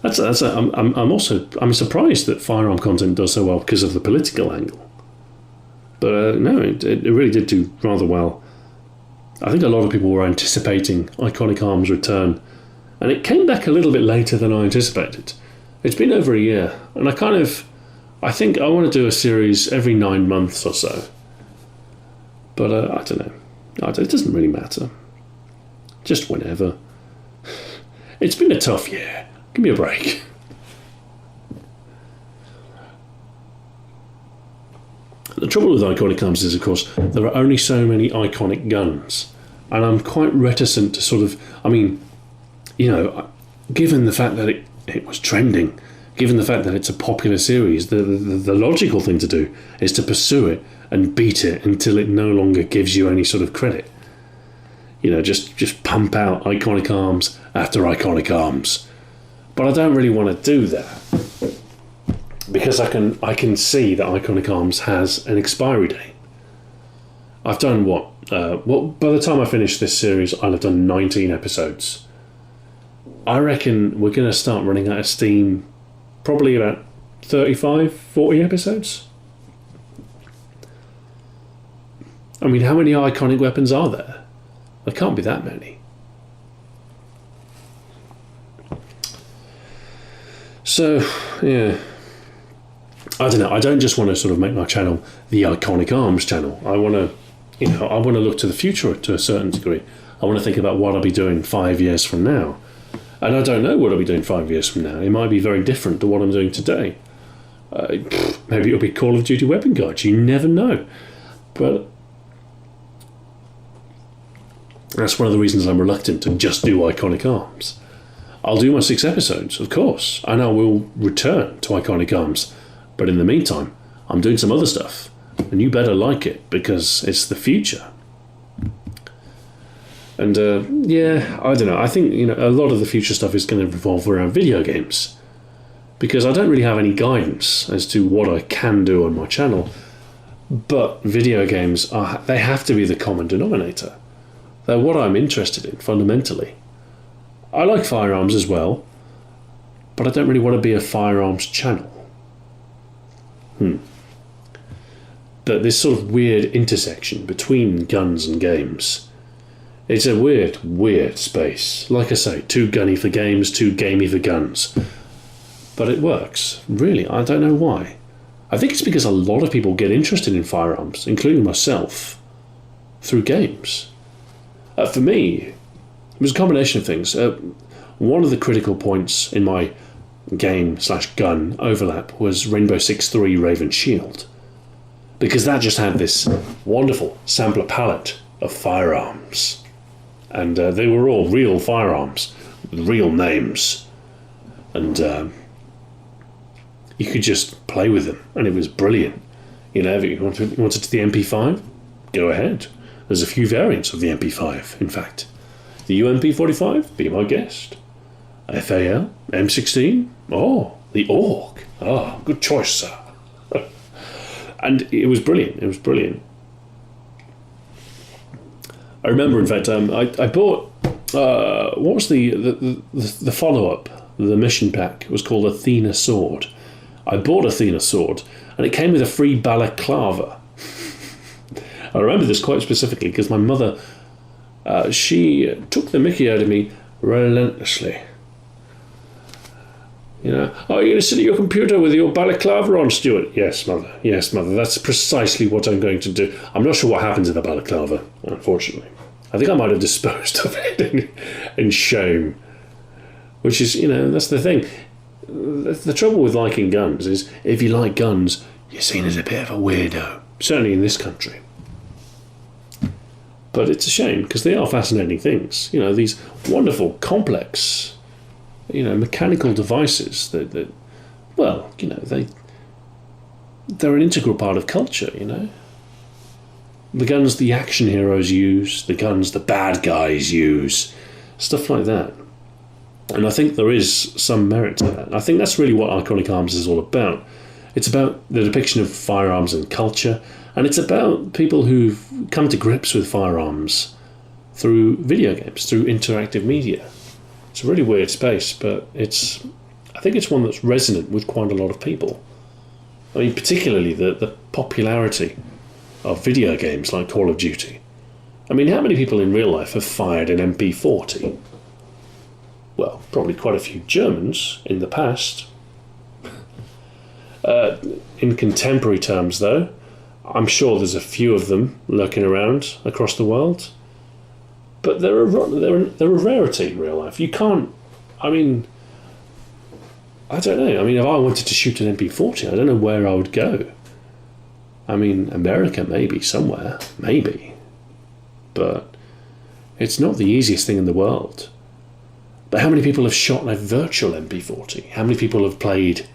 Speaker 1: I'm surprised that firearm content does so well because of the political angle. But no, it really did do rather well. I think a lot of people were anticipating Iconic Arms' return, and it came back a little bit later than I anticipated. It's been over a year, and I think I want to do a series every 9 months or so. But I don't know. It doesn't really matter. Just whenever. It's been a tough year. Give me a break. The trouble with Iconic Arms is, of course, there are only so many iconic guns. And I'm quite reticent to given the fact that it was trending, given the fact that it's a popular series, the logical thing to do is to pursue it and beat it until it no longer gives you any sort of credit. Just pump out Iconic Arms after Iconic Arms. But I don't really want to do that, because I can see that Iconic Arms has an expiry date. I've done by the time I finish this series, I'll have done 19 episodes. I reckon we're going to start running out of steam probably about 35, 40 episodes. I mean, how many iconic weapons are there? There can't be that many. So, yeah. I don't know. I don't just want to sort of make my channel the Iconic Arms channel. I want to look to the future to a certain degree. I want to think about what I'll be doing 5 years from now. And I don't know what I'll be doing 5 years from now. It might be very different to what I'm doing today. Maybe it'll be Call of Duty Weapon Guides. You never know. But that's one of the reasons I'm reluctant to just do Iconic Arms. I'll do my 6 episodes, of course, and I will return to Iconic Arms. But in the meantime, I'm doing some other stuff, and you better like it, because it's the future. And yeah, I don't know. I think a lot of the future stuff is going to revolve around video games, because I don't really have any guidance as to what I can do on my channel. But video games they have to be the common denominator. They're what I'm interested in fundamentally. I like firearms as well, but I don't really want to be a firearms channel. But this sort of weird intersection between guns and games. It's a weird space. Like I say, too gunny for games, too gamey for guns. But it works. Really, I don't know why. I think it's because a lot of people get interested in firearms, including myself, through games. For me, it was a combination of things. One of the critical points in my game/gun overlap was Rainbow Six 3 Raven Shield, because that just had this wonderful sampler palette of firearms. And they were all real firearms, with real names. And you could just play with them, and it was brilliant. If you wanted the MP5, go ahead. There's a few variants of the MP5, in fact. The UMP45, be my guest. FAL, M16, the AUG. Good choice, sir. And it was brilliant. I remember, in fact, I bought, what was the follow-up, the mission pack? It was called Athena Sword. I bought Athena Sword, and it came with a free balaclava. I remember this quite specifically because my mother, she took the mickey out of me relentlessly. Are you going to sit at your computer with your balaclava on, Stuart? Yes, mother. That's precisely what I'm going to do. I'm not sure what happened to the balaclava, unfortunately. I think I might have disposed of it in shame. Which is, that's the thing. The trouble with liking guns is, if you like guns, you're seen as a bit of a weirdo. Certainly in this country. But it's a shame, because they are fascinating things. These wonderful, complex, mechanical devices that they're an integral part of culture, The guns the action heroes use, the guns the bad guys use, stuff like that. And I think there is some merit to that. I think that's really what Iconic Arms is all about. It's about the depiction of firearms and culture, and it's about people who've come to grips with firearms through video games, through interactive media. It's a really weird space, but I think it's one that's resonant with quite a lot of people. I mean, particularly the popularity of video games like Call of Duty. I mean, how many people in real life have fired an MP40? Well, probably quite a few Germans in the past. In contemporary terms, though, I'm sure there's a few of them lurking around across the world. But they're a rarity in real life. You can't... I don't know. If I wanted to shoot an MP40, I don't know where I would go. America maybe, somewhere. Maybe. But it's not the easiest thing in the world. But how many people have shot a virtual MP40? How many people have played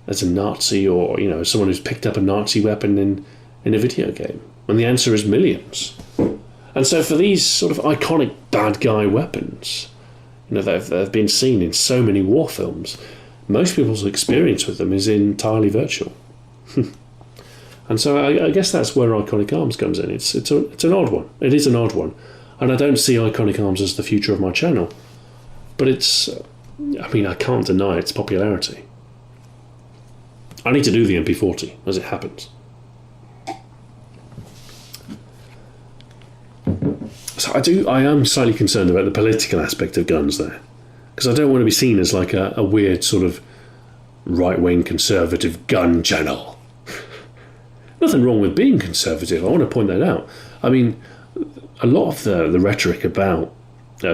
Speaker 1: as a Nazi or, someone who's picked up a Nazi weapon in a video game? And the answer is millions. And so for these sort of iconic bad guy weapons, they've been seen in so many war films, most people's experience with them is entirely virtual. And so I guess that's where Iconic Arms comes in. It's an odd one. It is an odd one. And I don't see Iconic Arms as the future of my channel. But I can't deny its popularity. I need to do the MP40, as it happens. So I am slightly concerned about the political aspect of guns there. Because I don't want to be seen as like a weird sort of right-wing conservative gun channel. Nothing wrong with being conservative, I want to point that out. A lot of the rhetoric about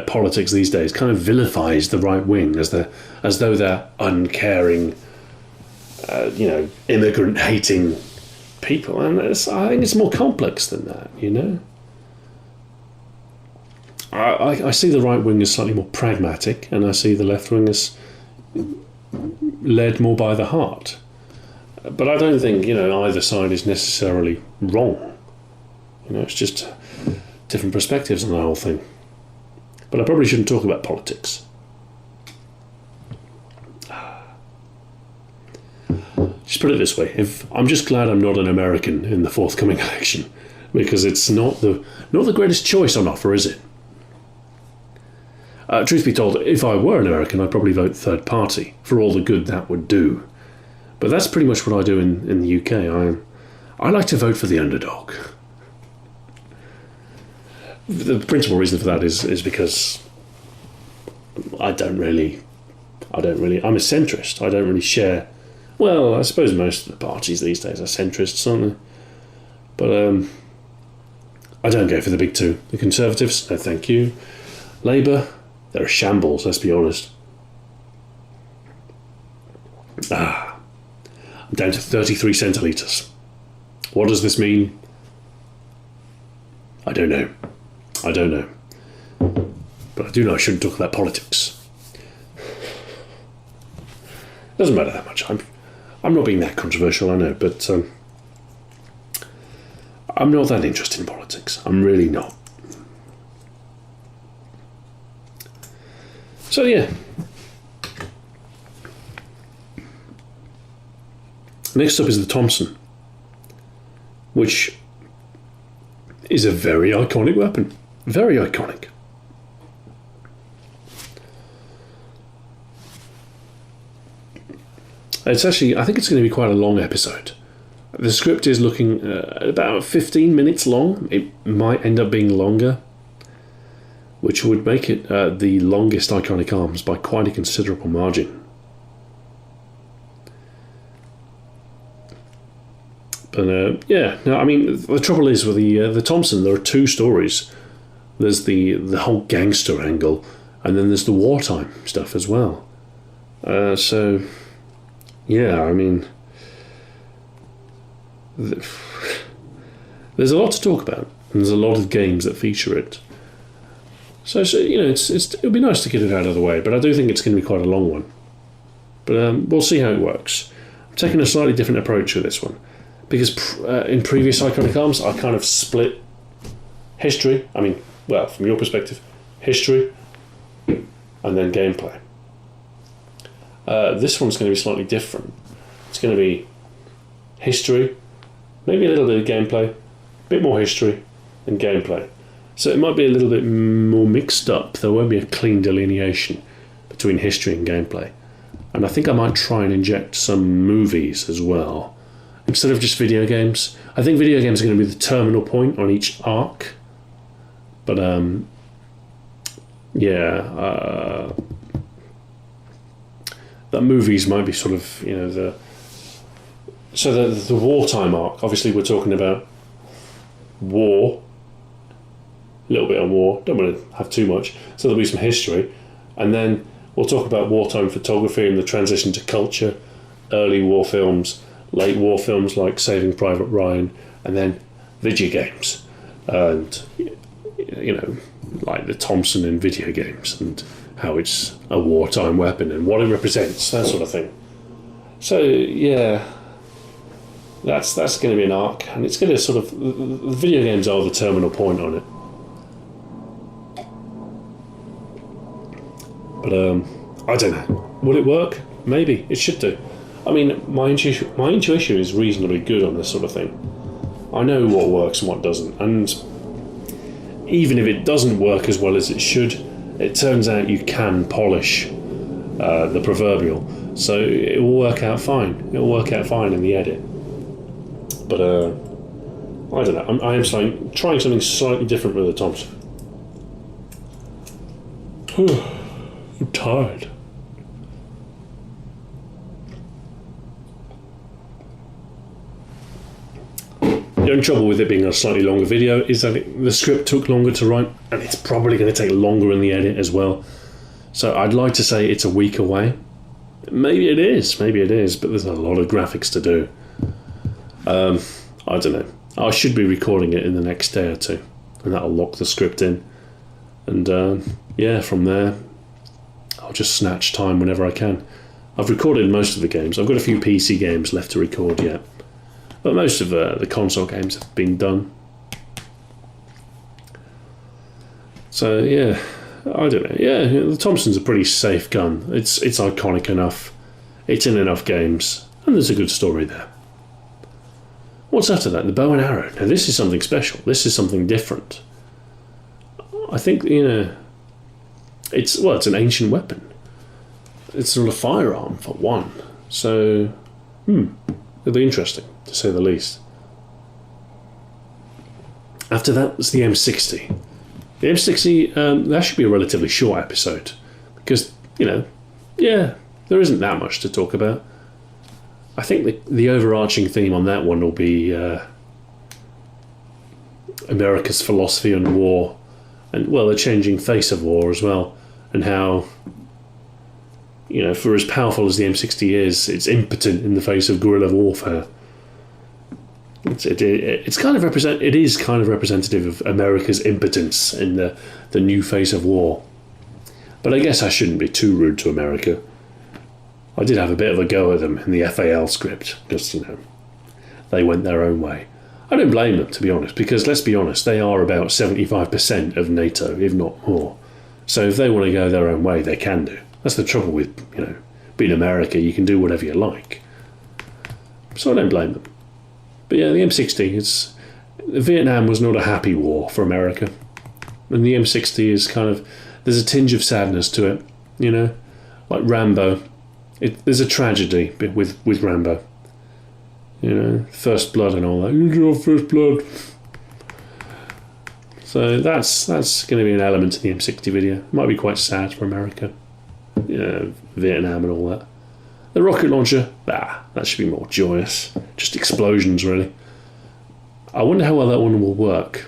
Speaker 1: politics these days kind of vilifies the right wing as though they're uncaring, immigrant-hating people, and I think it's more complex than that, I see the right wing as slightly more pragmatic, and I see the left wing as led more by the heart. But I don't think, either side is necessarily wrong. It's just different perspectives on the whole thing. But I probably shouldn't talk about politics. Just put it this way: I'm just glad I'm not an American in the forthcoming election, because it's not the greatest choice on offer, is it? Truth be told, if I were an American, I'd probably vote third party for all the good that would do. But that's pretty much what I do in the UK. I like to vote for the underdog. The principal reason for that is because I'm a centrist. I don't really share. Well, I suppose most of the parties these days are centrists, aren't they? But I don't go for the big two. The Conservatives, no thank you. Labour, they're a shambles, let's be honest. I'm down to 33 centilitres. What does this mean? I don't know. But I do know I shouldn't talk about politics. Doesn't matter that much. I'm not being that controversial, I know, but I'm not that interested in politics. I'm really not. So yeah. Next up is the Thompson, which is a very iconic weapon. Very iconic. It's actually, I think it's going to be quite a long episode. The script is looking about 15 minutes long. It might end up being longer, which would make it the longest Iconic Arms by quite a considerable margin. But the trouble is with the Thompson, there are two stories. There's the whole gangster angle, and then there's the wartime stuff as well. There's a lot to talk about, and there's a lot of games that feature it. So it'll be nice to get it out of the way, but I do think it's going to be quite a long one. But we'll see how it works. I'm taking a slightly different approach with this one, because in previous Iconic Arms, I kind of split history. From your perspective, history, and then gameplay. This one's going to be slightly different. It's going to be history, maybe a little bit of gameplay, a bit more history, and gameplay. So it might be a little bit more mixed up. There won't be a clean delineation between history and gameplay. And I think I might try and inject some movies as well, instead of just video games. I think video games are going to be the terminal point on each arc. But, that movies might be sort of, the wartime arc. Obviously, we're talking about war, a little bit on war. Don't want to have too much. So there'll be some history, and then we'll talk about wartime photography and the transition to culture, early war films, late war films like Saving Private Ryan, and then video games, and like the Thompson in video games and how it's a wartime weapon and what it represents, that sort of thing. So yeah, that's going to be an arc, and it's going to sort of, the video games are the terminal point on it. But I don't know. Will it work? Maybe it should do. My intuition is reasonably good on this sort of thing. I know what works and what doesn't, and even if it doesn't work as well as it should, it turns out you can polish the proverbial, so it will work out fine. It will work out fine in the edit. But I don't know. I am trying something slightly different with the Thompson. I'm tired. The only trouble with it being a slightly longer video is that the script took longer to write, and it's probably going to take longer in the edit as well. So I'd like to say it's a week away, Maybe it is, but there's a lot of graphics to do. I don't know. I should be recording it in the next day or two, and that'll lock the script in. And from there, I'll just snatch time whenever I can. I've recorded most of the games. I've got a few PC games left to record yet, but most of the console games have been done. So yeah, I don't know. Yeah, the Thompson's a pretty safe gun. It's iconic enough. It's in enough games, and there's a good story there. What's after that? The bow and arrow. Now this is something special. This is something different. I think it's an ancient weapon. It's sort of a firearm for one. So, it'll be interesting to say the least. After that was the M60. The M60, that should be a relatively short episode because, there isn't that much to talk about. I think the overarching theme on that one will be America's philosophy on war and, the changing face of war as well, and how, for as powerful as the M60 is, it's impotent in the face of guerrilla warfare. It is kind of representative of America's impotence in the new face of war. But I guess I shouldn't be too rude to America. I did have a bit of a go at them in the FAL script because, they went their own way. I don't blame them, to be honest, because let's be honest, they are about 75% of NATO, if not more. So if they want to go their own way, they can do. That's the trouble with, being America. You can do whatever you like. So I don't blame them. But yeah, the M60, Vietnam was not a happy war for America. And the M60 is there's a tinge of sadness to it, like Rambo. There's a tragedy with Rambo. First blood and all that. You draw first blood. So that's going to be an element to the M60 video. Might be quite sad for America. Vietnam and all that. The rocket launcher, that should be more joyous. Just explosions, really. I wonder how well that one will work.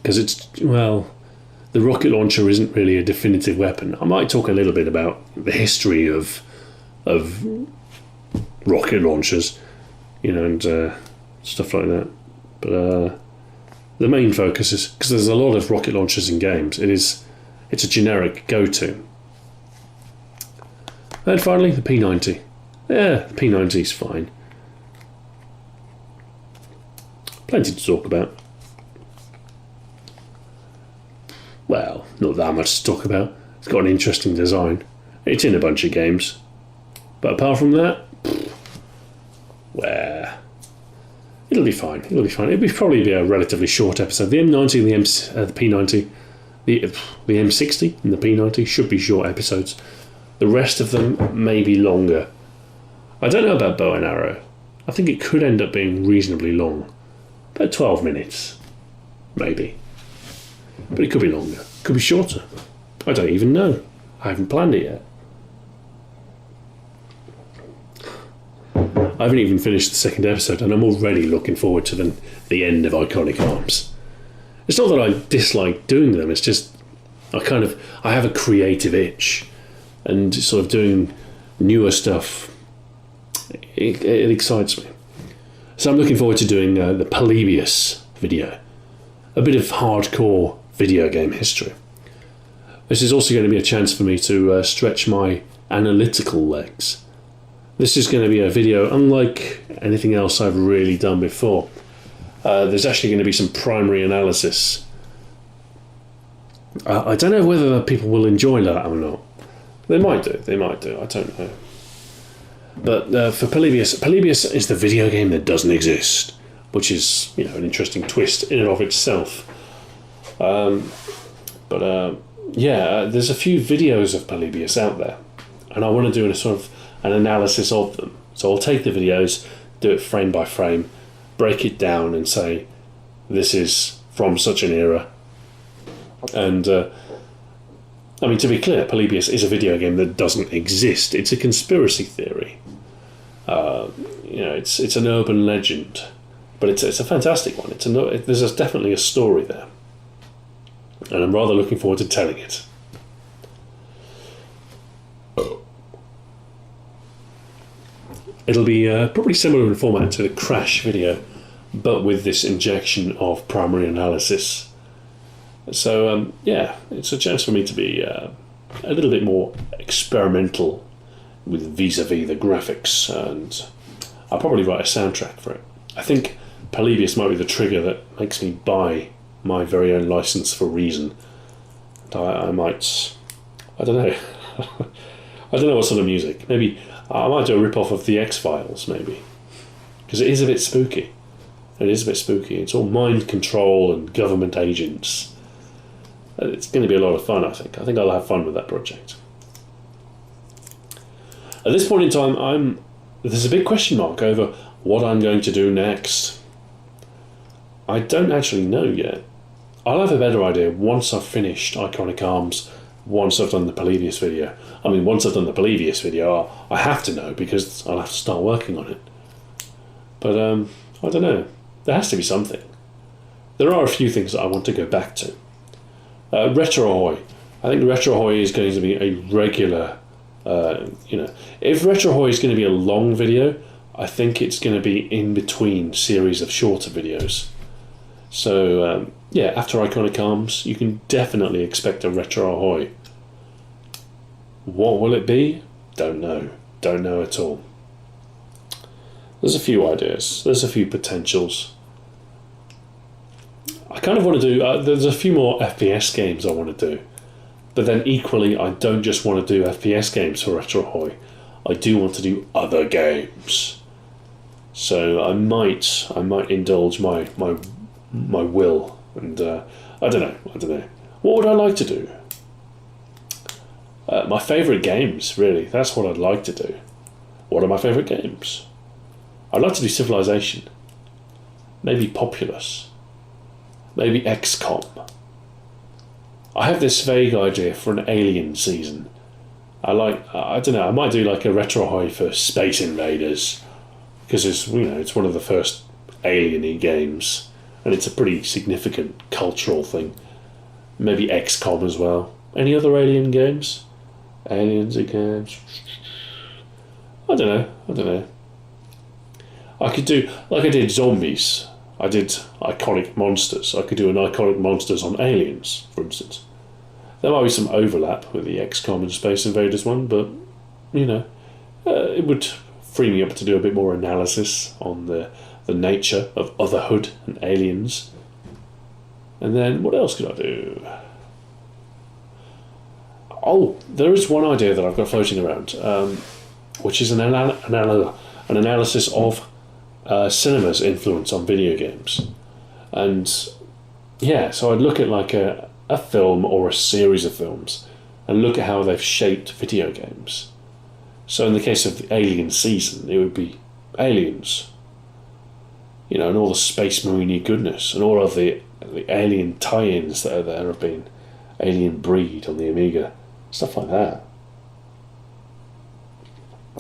Speaker 1: Because the rocket launcher isn't really a definitive weapon. I might talk a little bit about the history of rocket launchers, and stuff like that. But the main focus is, because there's a lot of rocket launchers in games, it's a generic go-to. And finally, the P90. Yeah, the P90 is fine. Plenty to talk about. Well, not that much to talk about. It's got an interesting design. It's in a bunch of games. But apart from that, it'll be fine. It'll probably be a relatively short episode. The M90 and the P90, the M60 and the P90 should be short episodes. The rest of them may be longer. I don't know about bow and arrow. I think it could end up being reasonably long. About 12 minutes, maybe. But it could be longer. It could be shorter. I don't even know. I haven't planned it yet. I haven't even finished the second episode and I'm already looking forward to the end of Iconic Arms. It's not that I dislike doing them, it's just I have a creative itch, and sort of doing newer stuff, it excites me. So I'm looking forward to doing the Polybius video, a bit of hardcore video game history. This is also going to be a chance for me to stretch my analytical legs. This is going to be a video unlike anything else I've really done before. There's actually going to be some primary analysis. I don't know whether people will enjoy that or not. They might do, I don't know. But for Polybius is the video game that doesn't exist, which is, an interesting twist in and of itself. There's a few videos of Polybius out there, and I want to do a sort of an analysis of them. So I'll take the videos, do it frame by frame, break it down and say, this is from such an era. And, to be clear, Polybius is a video game that doesn't exist. It's a conspiracy theory. It's an urban legend, but it's a fantastic one. There's definitely a story there. And I'm rather looking forward to telling it. It'll be probably similar in format to the Crash video, but with this injection of primary analysis. So yeah, it's a chance for me to be a little bit more experimental with vis-a-vis the graphics, and I'll probably write a soundtrack for it. I think Polybius might be the trigger that makes me buy my very own license for Reason. I might, I don't know, I don't know what sort of music. Maybe I might do a rip-off of The X-Files, maybe, because it is a bit spooky. It is a bit spooky. It's all mind control and government agents. It's going to be a lot of fun, I think. I think I'll have fun with that project. At this point in time, there's a big question mark over what I'm going to do next. I don't actually know yet. I'll have a better idea once I've finished Iconic Arms, once I've done the Polybius video. I mean, once I've done the Polybius video, I have to know, because I'll have to start working on it. But I don't know. There has to be something. There are a few things that I want to go back to. Retro Ahoy. I think Retro Ahoy is going to be a regular, if Retro Ahoy is going to be a long video, I think it's going to be in between series of shorter videos. So, yeah, after Iconic Arms, you can definitely expect a Retro Ahoy. What will it be? Don't know. Don't know at all. There's a few ideas. There's a few potentials. I kind of want to do... there's a few more FPS games I want to do. But then equally, I don't just want to do FPS games for Retro Ahoy. I do want to do other games. So I might indulge my will, and I don't know. What would I like to do? My favourite games, really. That's what I'd like to do. What are my favourite games? I'd like to do Civilization. Maybe Populous. Maybe XCOM. I have this vague idea for an Alien season. I don't know, I might do like a Retro Ahoy for Space Invaders, because it's one of the first Alien-y games, and it's a pretty significant cultural thing. Maybe XCOM as well. Any other Alien games? Aliens-y games? I don't know. I could do, like I did Zombies, I did Iconic Monsters. I could do an Iconic Monsters on Aliens, for instance. There might be some overlap with the XCOM and Space Invaders one, but, it would free me up to do a bit more analysis on the nature of otherhood and aliens. And then, what else could I do? Oh, there is one idea that I've got floating around, which is an analysis of cinema's influence on video games. And yeah, so I'd look at like a film or a series of films and look at how they've shaped video games. So in the case of the Alien season, it would be Aliens, and all the Space Marine goodness, and all of the Alien tie-ins that there have been, Alien Breed on the Amiga, stuff like that.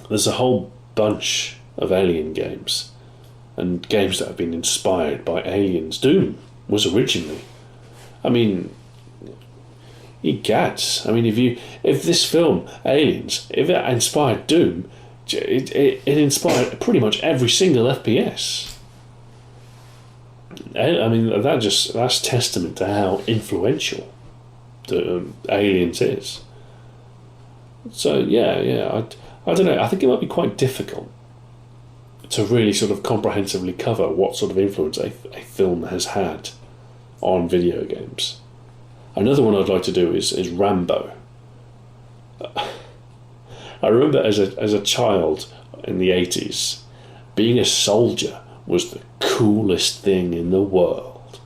Speaker 1: There's a whole bunch of Alien games, and games that have been inspired by aliens. Doom was originally. I mean, egads. I mean, if this film, Aliens, if it inspired Doom, it inspired pretty much every single FPS. I mean, that's testament to how influential the Aliens is. So yeah, I don't know. I think it might be quite difficult to really sort of comprehensively cover what sort of influence a film has had on video games. Another one I'd like to do is Rambo. I remember as a child in the 80s, being a soldier was the coolest thing in the world.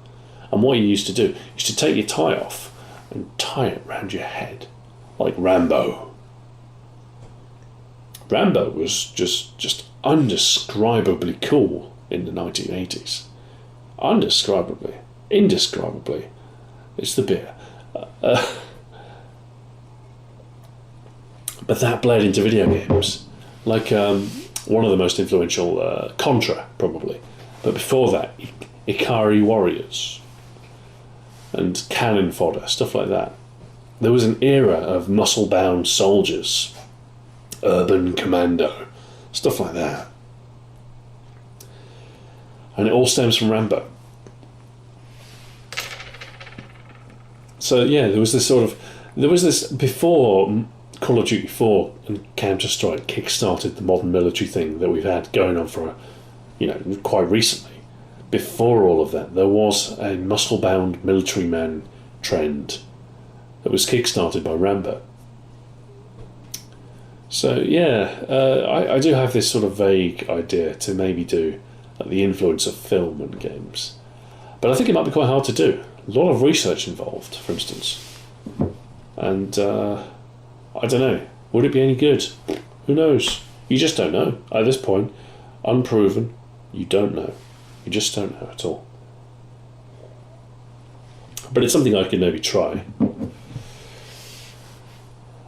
Speaker 1: And what you used to do is to take your tie off and tie it round your head, like Rambo. Rambo was just undescribably cool in the 1980s. Indescribably. It's the beer. But that bled into video games. Like one of the most influential, Contra, probably. But before that, Ikari Warriors and Cannon Fodder, stuff like that. There was an era of muscle-bound soldiers, urban commando, stuff like that. And it all stems from Rambo. So yeah, there was this before Call of Duty 4 and Counter-Strike kickstarted the modern military thing that we've had going on for, quite recently. Before all of that, there was a muscle-bound military man trend that was kickstarted by Rambo. So yeah, I do have this sort of vague idea to maybe do the influence of film and games. But I think it might be quite hard to do. A lot of research involved, for instance. And I don't know. Would it be any good? Who knows? You just don't know. At this point, unproven, you don't know. You just don't know at all. But it's something I could maybe try.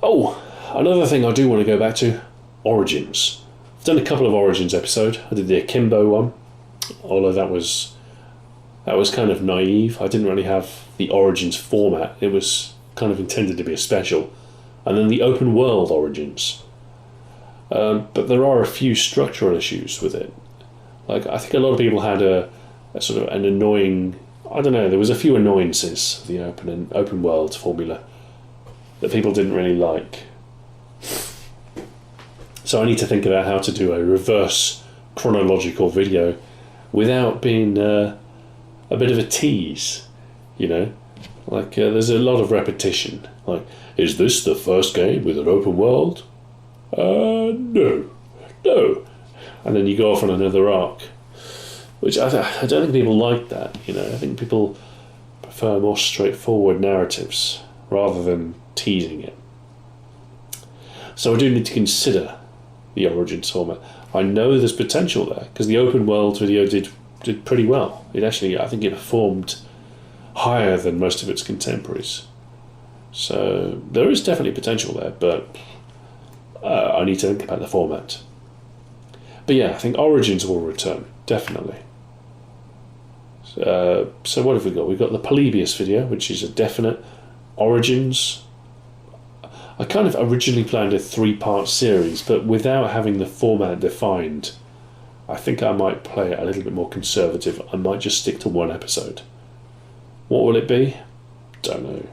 Speaker 1: Oh, another thing I do want to go back to, Origins. I've done a couple of Origins episodes. I did the Akimbo one, although that was kind of naive. I didn't really have the Origins format. It was kind of intended to be a special. And then the open world Origins. But there are a few structural issues with it. Like, I think a lot of people had a sort of an annoying... I don't know, there was a few annoyances of the open world formula that people didn't really like. So I need to think about how to do a reverse chronological video without being a bit of a tease, Like, there's a lot of repetition. Like, is this the first game with an open world? No. And then you go off on another arc. Which I don't think people like that, I think people prefer more straightforward narratives rather than teasing it. So I do need to consider the Origins format. I know there's potential there, because the open world video did pretty well. I think it performed higher than most of its contemporaries. So there is definitely potential there, but I need to think about the format. But yeah, I think Origins will return, definitely. So what have we got? We've got the Polybius video, which is a definite. Origins. I kind of originally planned a 3-part series, but without having the format defined, I think I might play it a little bit more conservative. I might just stick to 1 episode. What will it be? Don't know.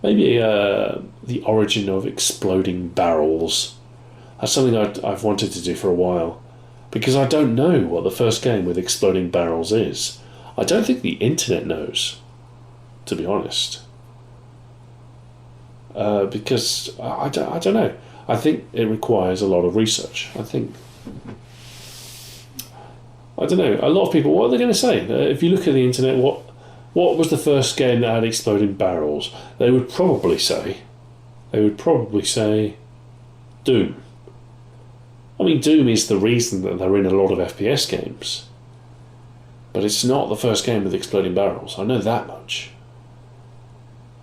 Speaker 1: Maybe the origin of exploding barrels. That's something I've wanted to do for a while, because I don't know what the first game with exploding barrels is. I don't think the internet knows, to be honest. Because I don't know. I think it requires a lot of research. I don't know. A lot of people, what are they going to say? If you look at the internet, what was the first game that had exploding barrels? They would probably say Doom. I mean, Doom is the reason that they're in a lot of FPS games. But it's not the first game with exploding barrels. I know that much.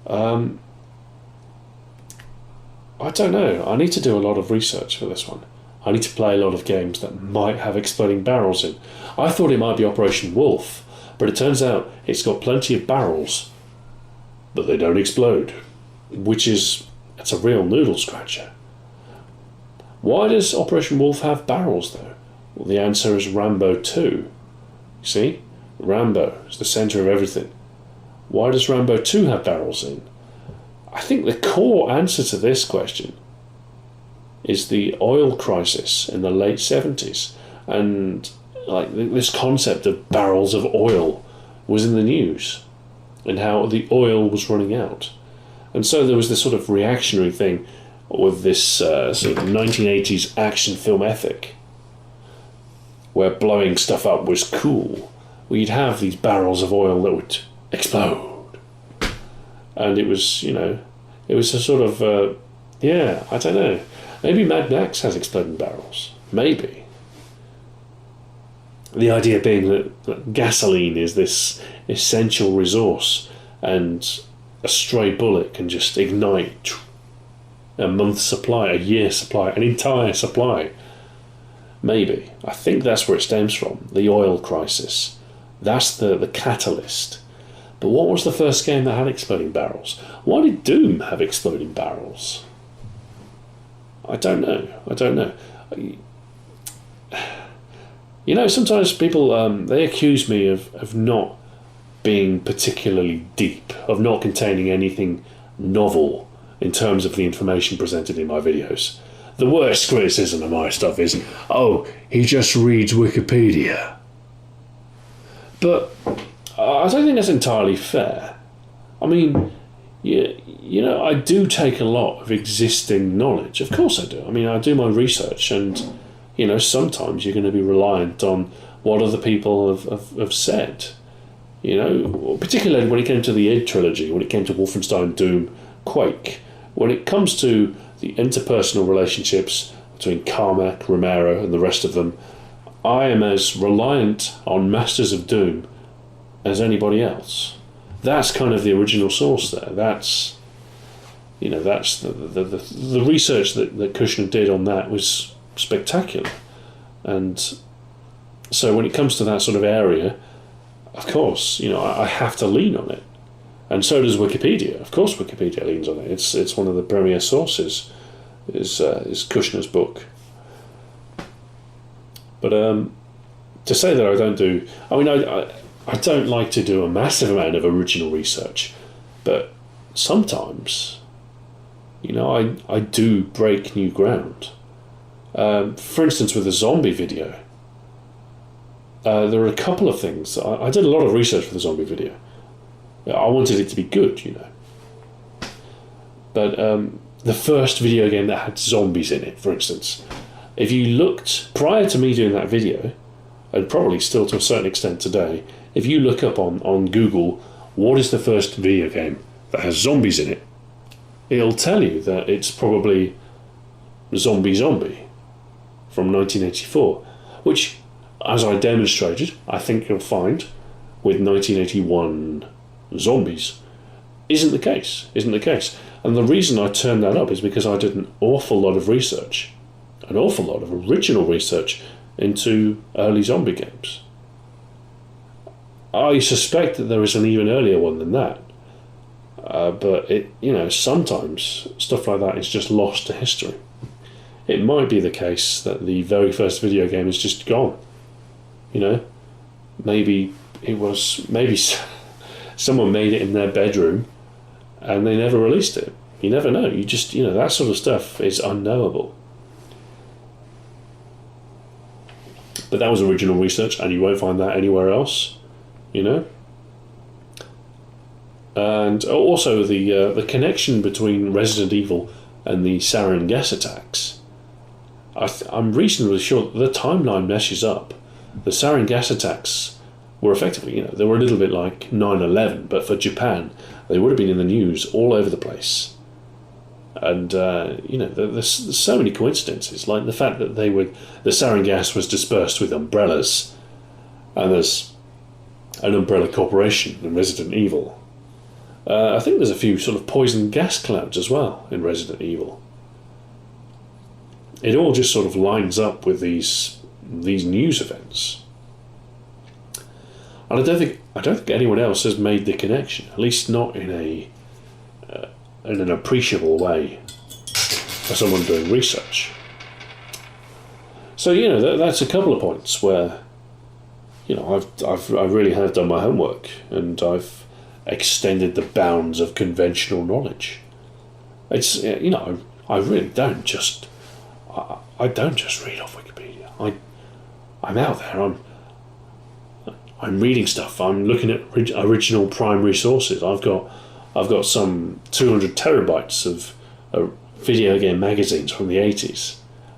Speaker 1: I don't know. I need to do a lot of research for this one. I need to play a lot of games that might have exploding barrels in. I thought it might be Operation Wolf, but it turns out it's got plenty of barrels, but they don't explode. It's a real noodle scratcher. Why does Operation Wolf have barrels, though? Well, the answer is Rambo 2. You see? Rambo is the centre of everything. Why does Rambo 2 have barrels in? I think the core answer to this question is the oil crisis in the late 70s. And this concept of barrels of oil was in the news, and how the oil was running out. And so there was this sort of reactionary thing with this sort of 1980s action film ethic, where blowing stuff up was cool. We'd have these barrels of oil that would explode. And it was, it was a sort of, I don't know. Maybe Mad Max has exploding barrels. Maybe. The idea being that gasoline is this essential resource, and a stray bullet can just ignite a month's supply, a year's supply, an entire supply. Maybe. I think that's where it stems from, the oil crisis. That's the catalyst. But what was the first game that had exploding barrels? Why did Doom have exploding barrels? I don't know. You know, sometimes people they accuse me of not being particularly deep, of not containing anything novel in terms of the information presented in my videos. The worst criticism of my stuff is, oh, he just reads Wikipedia. But I don't think that's entirely fair. I mean, you know, I do take a lot of existing knowledge. Of course I do. I mean, I do my research, and, you know, sometimes you're going to be reliant on what other people have said. You know, particularly when it came to the id trilogy, when it came to Wolfenstein, Doom, Quake, when it comes to the interpersonal relationships between Carmack, Romero, and the rest of them, I am as reliant on Masters of Doom as anybody else. That's kind of the original source there. That's, you know, that's the research that Kushner did on that was spectacular. And so when it comes to that sort of area, of course, you know, I have to lean on it. And so does Wikipedia. Of course Wikipedia leans on it. It's one of the premier sources, is Kushner's book. But to say that I don't do... I mean, I don't like to do a massive amount of original research, but sometimes, you know, I do break new ground. For instance, with the zombie video, there are a couple of things. I did a lot of research for the zombie video. I wanted it to be good, you know. But the first video game that had zombies in it, for instance, if you looked, prior to me doing that video, and probably still to a certain extent today, if you look up on Google, what is the first video game that has zombies in it, it'll tell you that it's probably Zombie from 1984, which, as I demonstrated, I think you'll find with 1981 Zombies isn't the case. And the reason I turned that up is because I did an awful lot of research, an awful lot of original research into early zombie games. I suspect that there is an even earlier one than that, but it, you know, sometimes stuff like that is just lost to history. It might be the case that the very first video game is just gone. You know, maybe someone made it in their bedroom and they never released it. You never know. You know, that sort of stuff is unknowable. But that was original research, and you won't find that anywhere else, you know. And also the connection between Resident Evil and the sarin gas attacks. I'm reasonably sure the timeline meshes up. The sarin gas attacks were effectively, you know, they were a little bit like 9/11, but for Japan, they would have been in the news all over the place. And you know, there's so many coincidences, like the fact that the sarin gas was dispersed with umbrellas, and there's an umbrella corporation in Resident Evil. I think there's a few sort of poison gas clouds as well in Resident Evil. It all just sort of lines up with these news events. And I don't think anyone else has made the connection, at least not in an appreciable way for someone doing research. So, you know, that's a couple of points where, you know, I really have done my homework, and I've extended the bounds of conventional knowledge. It's, you know, I really don't just I don't just read off Wikipedia. I'm out there. I'm reading stuff. I'm looking at original primary sources. I've got some 200 terabytes of video game magazines from the 80s,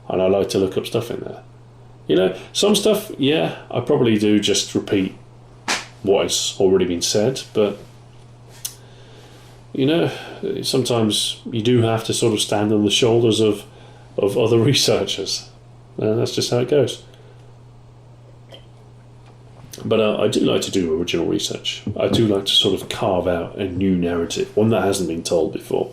Speaker 1: and I like to look up stuff in there. You know, some stuff, yeah, I probably do just repeat what has already been said, but, you know, sometimes you do have to sort of stand on the shoulders of other researchers, and that's just how it goes. But I do like to do original research. I do like to sort of carve out a new narrative, one that hasn't been told before.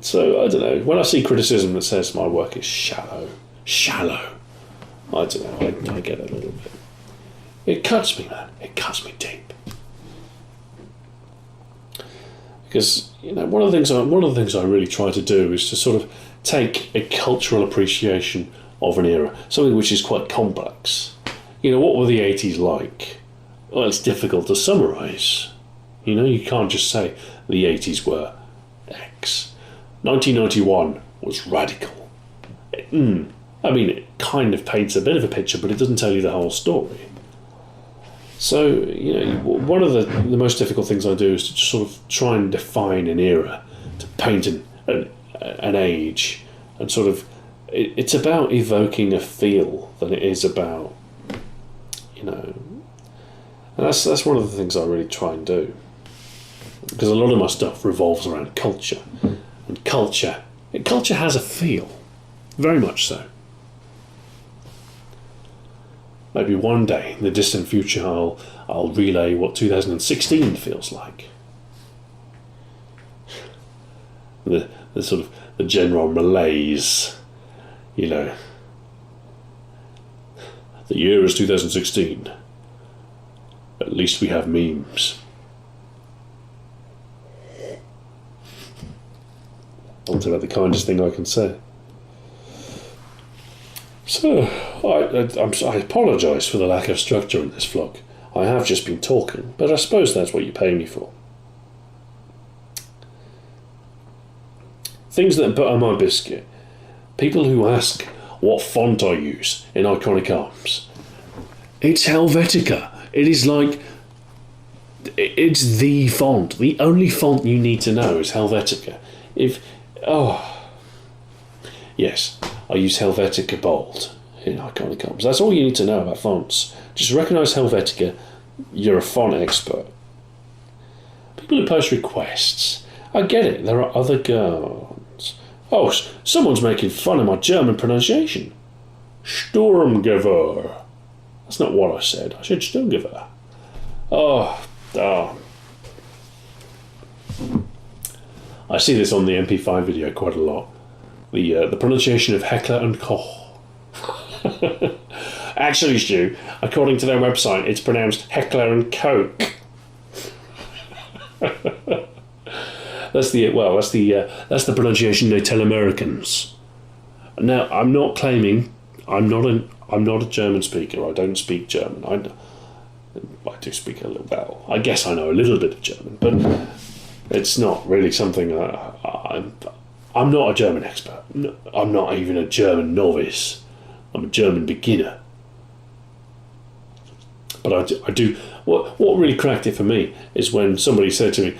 Speaker 1: So, I don't know, when I see criticism that says my work is shallow, I don't know, I get it a little bit. It cuts me, man. It cuts me deep. Because one of the things I really try to do is to sort of take a cultural appreciation of an era, something which is quite complex. What were the 80s like? Well, it's difficult to summarise. You can't just say the 80s were X. 1991 was radical. It kind of paints a bit of a picture, but it doesn't tell you the whole story. So, one of the most difficult things I do is to just sort of try and define an era, to paint an age, and sort of, it's about evoking a feel than it is about, and that's one of the things I really try and do. Because a lot of my stuff revolves around culture, and culture has a feel, very much so. Maybe one day in the distant future I'll relay what 2016 feels like. The sort of the general malaise, The year is 2016. At least we have memes. That's about the kindest thing I can say. So, I apologise for the lack of structure in this vlog. I have just been talking, but I suppose that's what you pay me for. Things that butter my biscuit. People who ask what font I use in Iconic Arms. It's Helvetica. It is like... It's the font. The only font you need to know is Helvetica. Yes, I use Helvetica Bold in Iconic Arms. That's all you need to know about fonts. Just recognise Helvetica, you're a font expert. People who post requests, I get it, there are other girls. Oh, someone's making fun of my German pronunciation. Sturmgewehr. That's not what I said. I said Sturmgewehr. I see this on the MP5 video quite a lot. The pronunciation of Heckler and Koch. Actually, Stu, according to their website, it's pronounced Heckler and Coke. That's the pronunciation they tell Americans. Now, I'm not claiming I'm not a German speaker. I don't speak German. I do speak a little well. I guess I know a little bit of German, but it's not really something I'm not a German expert. I'm not even a German novice. I'm a German beginner. But I do. What really cracked it for me is when somebody said to me,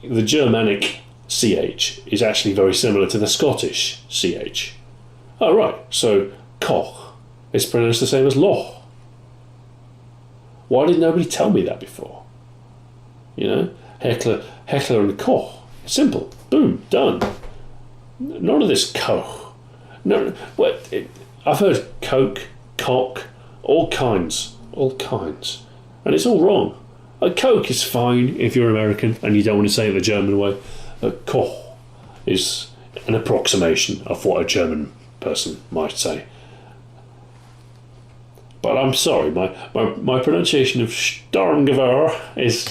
Speaker 1: the Germanic CH is actually very similar to the Scottish CH. Oh, right. So Koch is pronounced the same as Loch. Why did nobody tell me that before? Heckler and Koch. Simple. Boom. Done. None of this Koch. No. I've heard Coke, cock, all kinds, and it's all wrong. Coke is fine if you're American and you don't want to say it the German way. Koch is an approximation of what a German person might say. But I'm sorry, my pronunciation of Sturmgewehr is...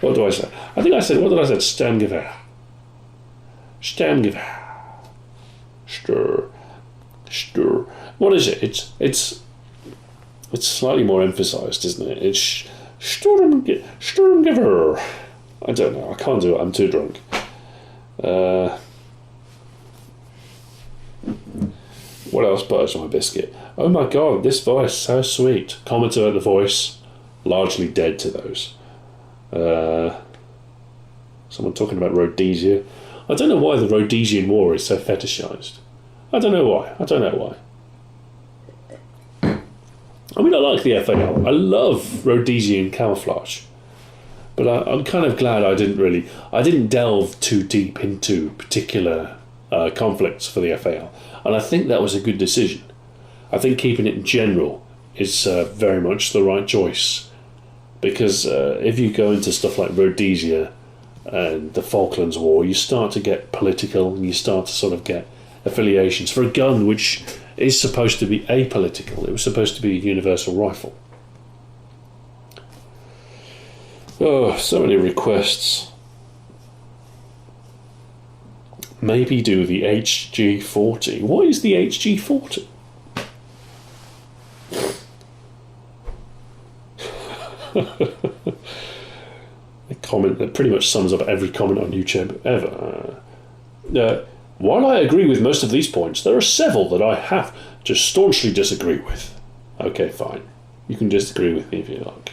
Speaker 1: What do I say? What did I say? Sturmgewehr. Stur. What is it? It's slightly more emphasised, isn't it? It's Sturmgewehr. I don't know. I can't do it. I'm too drunk. What else butters my biscuit? Oh my god, this voice, so sweet. Commenter at the voice, largely dead to those. Someone talking about Rhodesia. I don't know why the Rhodesian War is so fetishised. I don't know why. I mean, I like the FAL. I love Rhodesian camouflage. But I'm kind of glad I didn't delve too deep into particular conflicts for the FAL. And I think that was a good decision. I think keeping it general is very much the right choice. Because if you go into stuff like Rhodesia and the Falklands War, you start to get political and you start to sort of get affiliations for a gun which is supposed to be apolitical. It was supposed to be a universal rifle. Oh, so many requests. Maybe do the HG40. What is the HG40? A comment that pretty much sums up every comment on YouTube ever. While I agree with most of these points, there are several that I have to staunchly disagree with. Okay, fine. You can disagree with me if you like.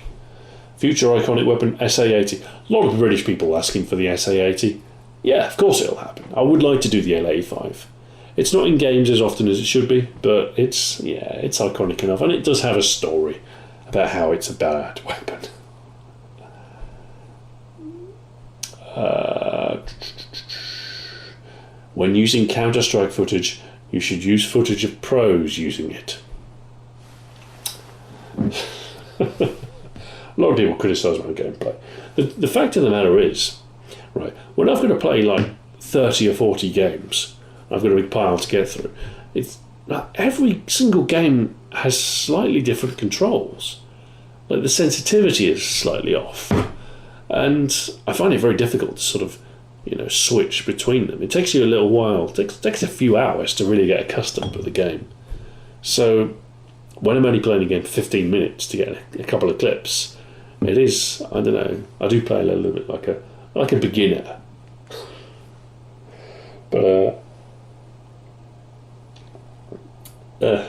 Speaker 1: Future iconic weapon, SA-80. A lot of British people asking for the SA-80. Yeah, of course it'll happen. I would like to do the L-85. It's not in games as often as it should be, but it's iconic enough, and it does have a story about how it's a bad weapon. When using Counter-Strike footage, you should use footage of pros using it. A lot of people criticise my gameplay. The fact of the matter is, right, when I've got to play like 30 or 40 games, I've got a big pile to get through, it's every single game has slightly different controls. Like the sensitivity is slightly off. And I find it very difficult to sort of, switch between them. It takes you a little while. It takes a few hours to really get accustomed to the game. So when I'm only playing a game for 15 minutes to get a couple of clips, it is, I don't know, I do play a little bit like a beginner. But I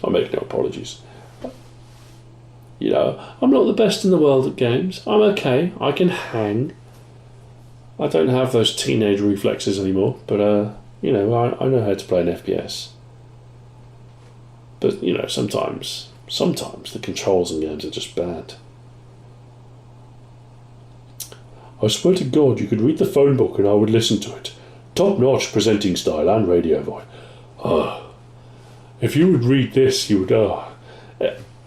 Speaker 1: make no apologies. I'm not the best in the world at games. I'm okay. I can hang. I don't have those teenage reflexes anymore, but I know how to play an FPS. But sometimes the controls in games are just bad. I swear to God, you could read the phone book and I would listen to it. Top-notch presenting style and radio voice. If you would read this, you would.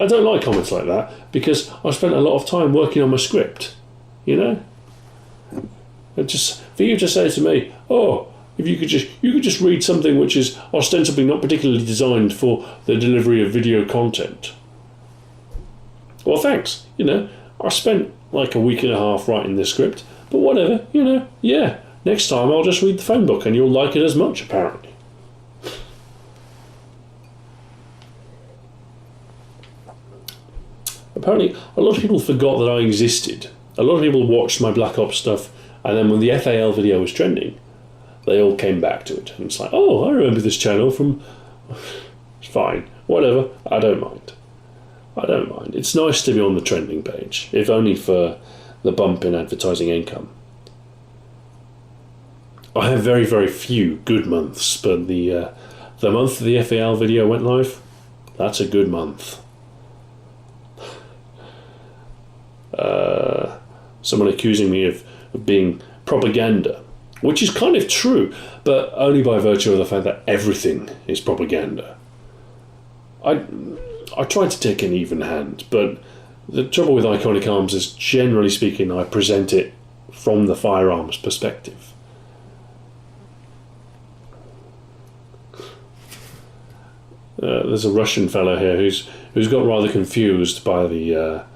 Speaker 1: I don't like comments like that because I spent a lot of time working on my script. And just for you to say to me, if you could just read something which is ostensibly not particularly designed for the delivery of video content. Well, thanks. I spent like a week and a half writing this script, but whatever. Yeah. Next time I'll just read the phone book and you'll like it as much, apparently. Apparently, a lot of people forgot that I existed. A lot of people watched my Black Ops stuff, and then when the FAL video was trending, they all came back to it. And it's like, I remember this channel from... It's fine. Whatever. I don't mind. It's nice to be on the trending page, if only for the bump in advertising income. I have very, very few good months, but the month the FAL video went live, that's a good month. Someone accusing me of being propaganda, which is kind of true, but only by virtue of the fact that everything is propaganda. I try to take an even hand, but the trouble with Iconic Arms is, generally speaking, I present it from the firearms perspective. There's a Russian fellow here who's got rather confused by the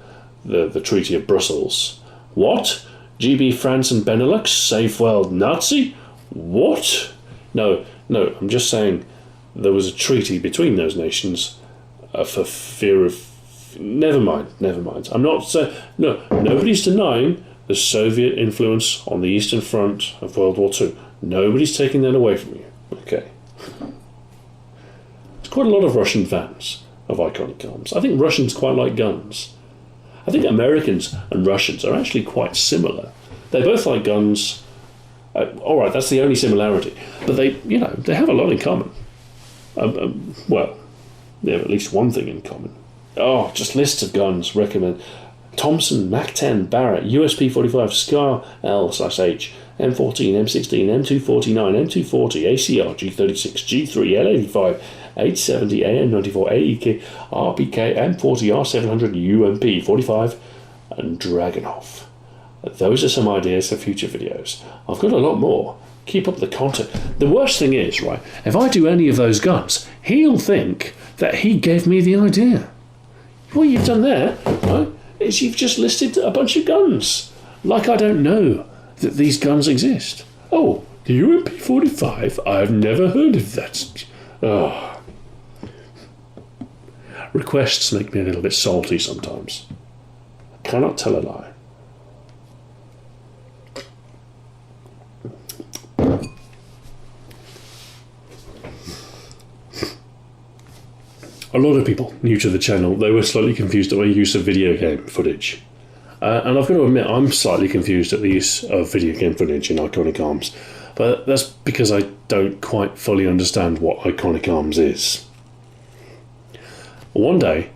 Speaker 1: Treaty of Brussels. What? GB, France and Benelux? Safe world Nazi? What? No, I'm just saying there was a treaty between those nations for fear of... Never mind. I'm not saying... No, nobody's denying the Soviet influence on the Eastern Front of World War II. Nobody's taking that away from you. Okay. There's quite a lot of Russian fans of Iconic Arms. I think Russians quite like guns. I think Americans and Russians are actually quite similar. They both like guns. All right, that's the only similarity. But they have a lot in common. Well, they have at least one thing in common. Just lists of guns. Recommend Thompson, MAC-10, Barrett, USP-45, SCAR L/H, M14, M16, M249, M240, ACR, G36, G3, L85, 870, AN94, AEK, RPK, M40, R700, UMP 45, and Dragunov. Those are some ideas for future videos. I've got a lot more. Keep up the content. The worst thing is, right, if I do any of those guns, he'll think that he gave me the idea. What you've done there, right, is you've just listed a bunch of guns. Like I don't know that these guns exist. Oh, the UMP-45? I've never heard of that. Oh. Requests make me a little bit salty sometimes. I cannot tell a lie. A lot of people new to the channel, they were slightly confused at my use of video game footage. And I've got to admit, I'm slightly confused at the use of video game footage in Iconic Arms. But that's because I don't quite fully understand what Iconic Arms is. One day,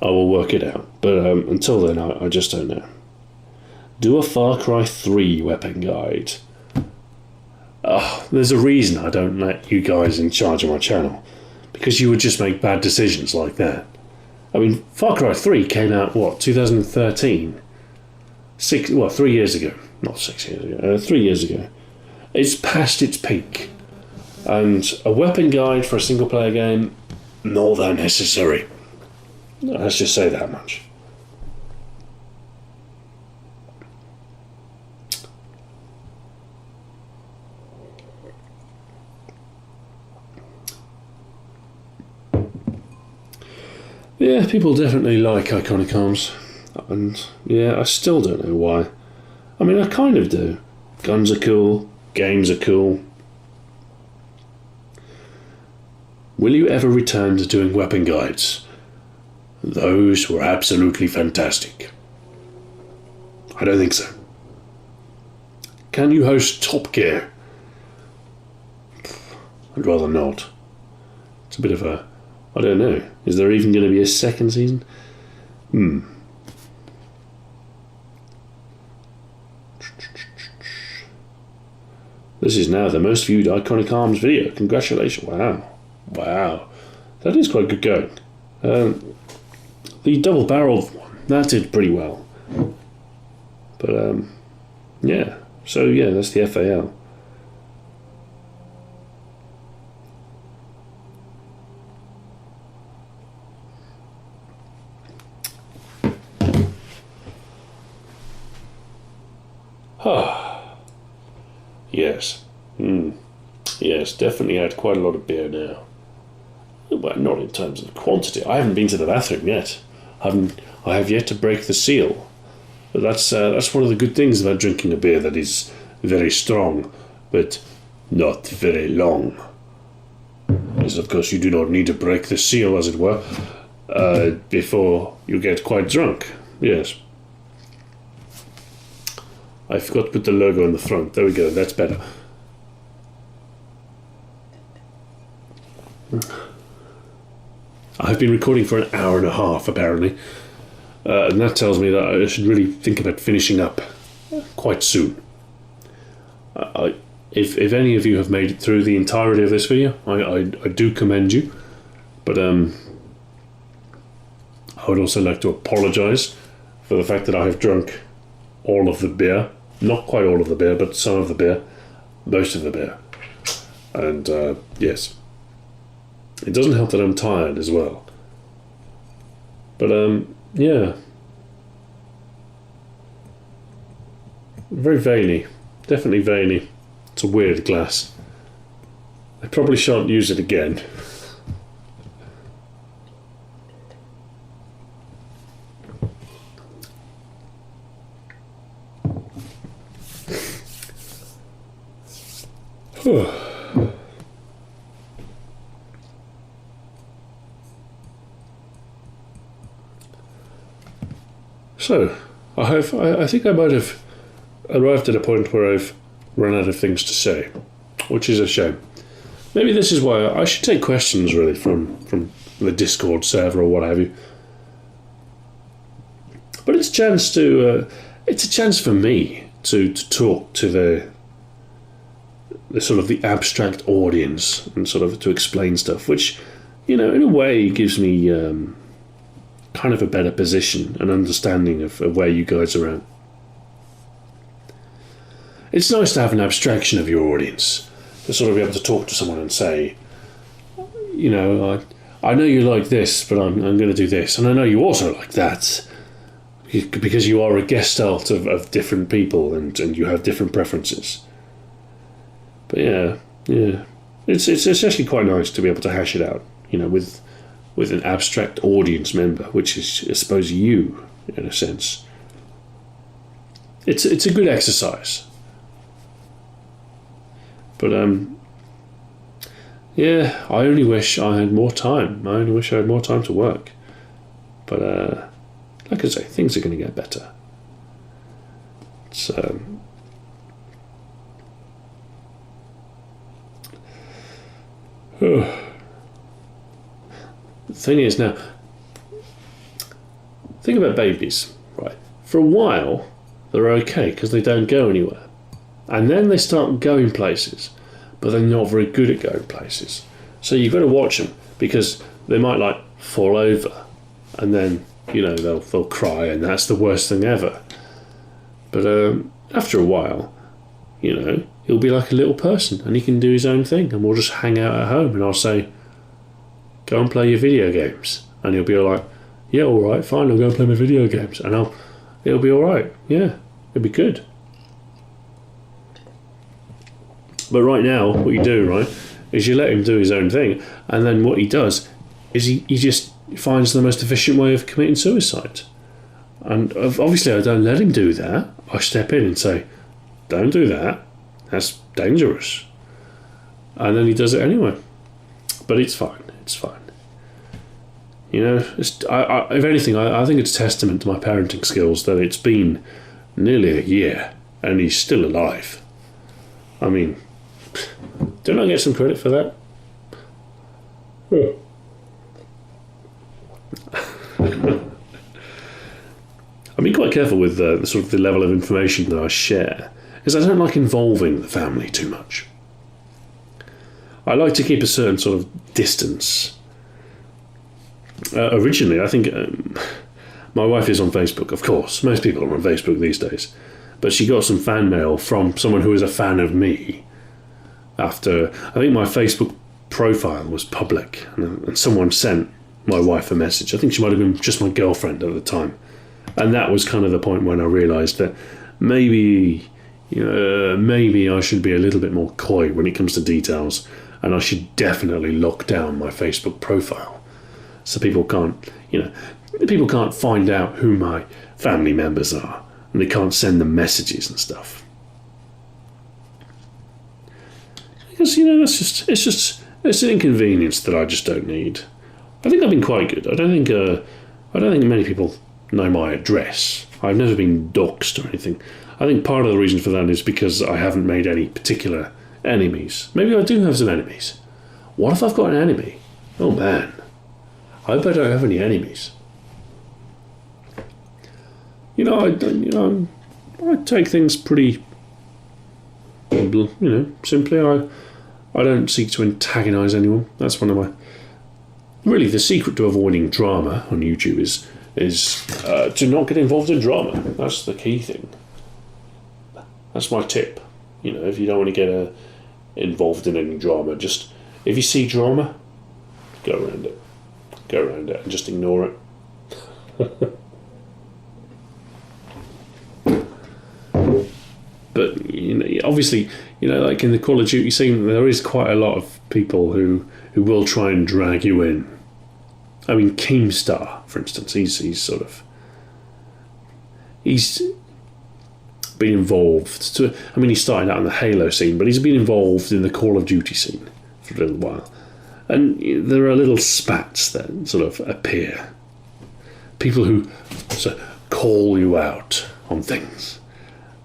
Speaker 1: I will work it out. But until then, I just don't know. Do a Far Cry 3 weapon guide. There's a reason I don't let you guys in charge of my channel. Because you would just make bad decisions like that. I mean, Far Cry 3 came out, what, 2013? 3 years ago. Not 6 years ago. 3 years ago. It's past its peak. And a weapon guide for a single-player game, not that necessary. Let's just say that much. Yeah, people definitely like Iconic Arms. And yeah, I still don't know why. I mean, I kind of do. Guns are cool. Games are cool. Will you ever return to doing weapon guides? Those were absolutely fantastic. I don't think so. Can you host Top Gear? I'd rather not. It's a bit of a... I don't know. Is there even going to be a second season? This is now the most viewed Iconic Arms video. Congratulations. Wow. That is quite good going. The double-barreled one, that did pretty well. But, yeah. So, yeah, that's the FAL. Yes. Yes, definitely had quite a lot of beer now. Well, not in terms of quantity. I haven't been to the bathroom yet. I have yet to break the seal. But that's one of the good things about drinking a beer that is very strong, but not very long. Is, of course, you do not need to break the seal, as it were, before you get quite drunk. Yes. I forgot to put the logo on the front. There we go, that's better. I've been recording for an hour and a half, apparently. And that tells me that I should really think about finishing up quite soon. If any of you have made it through the entirety of this video, I do commend you. But I would also like to apologise for the fact that I have drunk all of the beer. Not quite all of the beer, but some of the beer. Most of the beer. And, yes. It doesn't help that I'm tired as well. But, yeah. Very veiny. Definitely veiny. It's a weird glass. I probably shan't use it again. So, I think I might have arrived at a point where I've run out of things to say, which is a shame. Maybe this is why I should take questions, really, from the Discord server or what have you. But it's a chance to, it's a chance for me to talk to the sort of the abstract audience and sort of to explain stuff, which, you know, in a way gives me kind of a better position and understanding of where you guys are at. It's nice to have an abstraction of your audience, to sort of be able to talk to someone and say, you know, I know you like this, but I'm going to do this. And I know you also like that. Because you are a gestalt of different people and you have different preferences. But yeah. It's actually quite nice to be able to hash it out, with an abstract audience member, which is, I suppose, you, in a sense. It's a good exercise. But, yeah, I only wish I had more time. I only wish I had more time to work. But, like I say, things are going to get better. So, the thing is now, think about babies, right? For a while, they're okay because they don't go anywhere. And then they start going places, but they're not very good at going places. So you've got to watch them because they might fall over and then they'll cry, and that's the worst thing ever. But after a while, he'll be like a little person, and he can do his own thing, and we'll just hang out at home, and I'll say, go and play your video games, and he'll be like, yeah, all right, fine, I'll go and play my video games, and it'll be all right, yeah, it'll be good. But right now, what you do, right, is you let him do his own thing, and then what he does is he just finds the most efficient way of committing suicide. And obviously I don't let him do that. I step in and say, don't do that. That's dangerous. And then he does it anyway. But it's fine. It's fine. If anything, I think it's a testament to my parenting skills that it's been nearly a year and he's still alive. I mean, don't I get some credit for that? I'm being quite careful with the sort of the level of information that I share, because I don't like involving the family too much. I like to keep a certain sort of distance. Originally, I think my wife is on Facebook, of course. Most people are on Facebook these days. But she got some fan mail from someone who is a fan of me. After, I think my Facebook profile was public, and someone sent my wife a message. I think she might have been just my girlfriend at the time. And that was kind of the point when I realised that maybe I should be a little bit more coy when it comes to details, and I should definitely lock down my Facebook profile so people can't find out who my family members are, and they can't send them messages and stuff. Because it's an inconvenience that I just don't need. I think I've been quite good. I don't think many people know my address. I've never been doxed or anything. I think part of the reason for that is because I haven't made any particular enemies. Maybe I do have some enemies. What if I've got an enemy? Oh man, I bet I don't have any enemies. I take things pretty, simply. I don't seek to antagonise anyone. That's one of my... Really, the secret to avoiding drama on YouTube is to not get involved in drama. That's the key thing. That's my tip. If you don't want to get involved in any drama, just if you see drama, go around it and just ignore it. But obviously, like in the Call of Duty scene, there is quite a lot of people who will try and drag you in. I mean, Keemstar, for instance, he's been involved. He started out in the Halo scene, but he's been involved in the Call of Duty scene for a little while. And there are little spats that sort of appear. People who sort of call you out on things.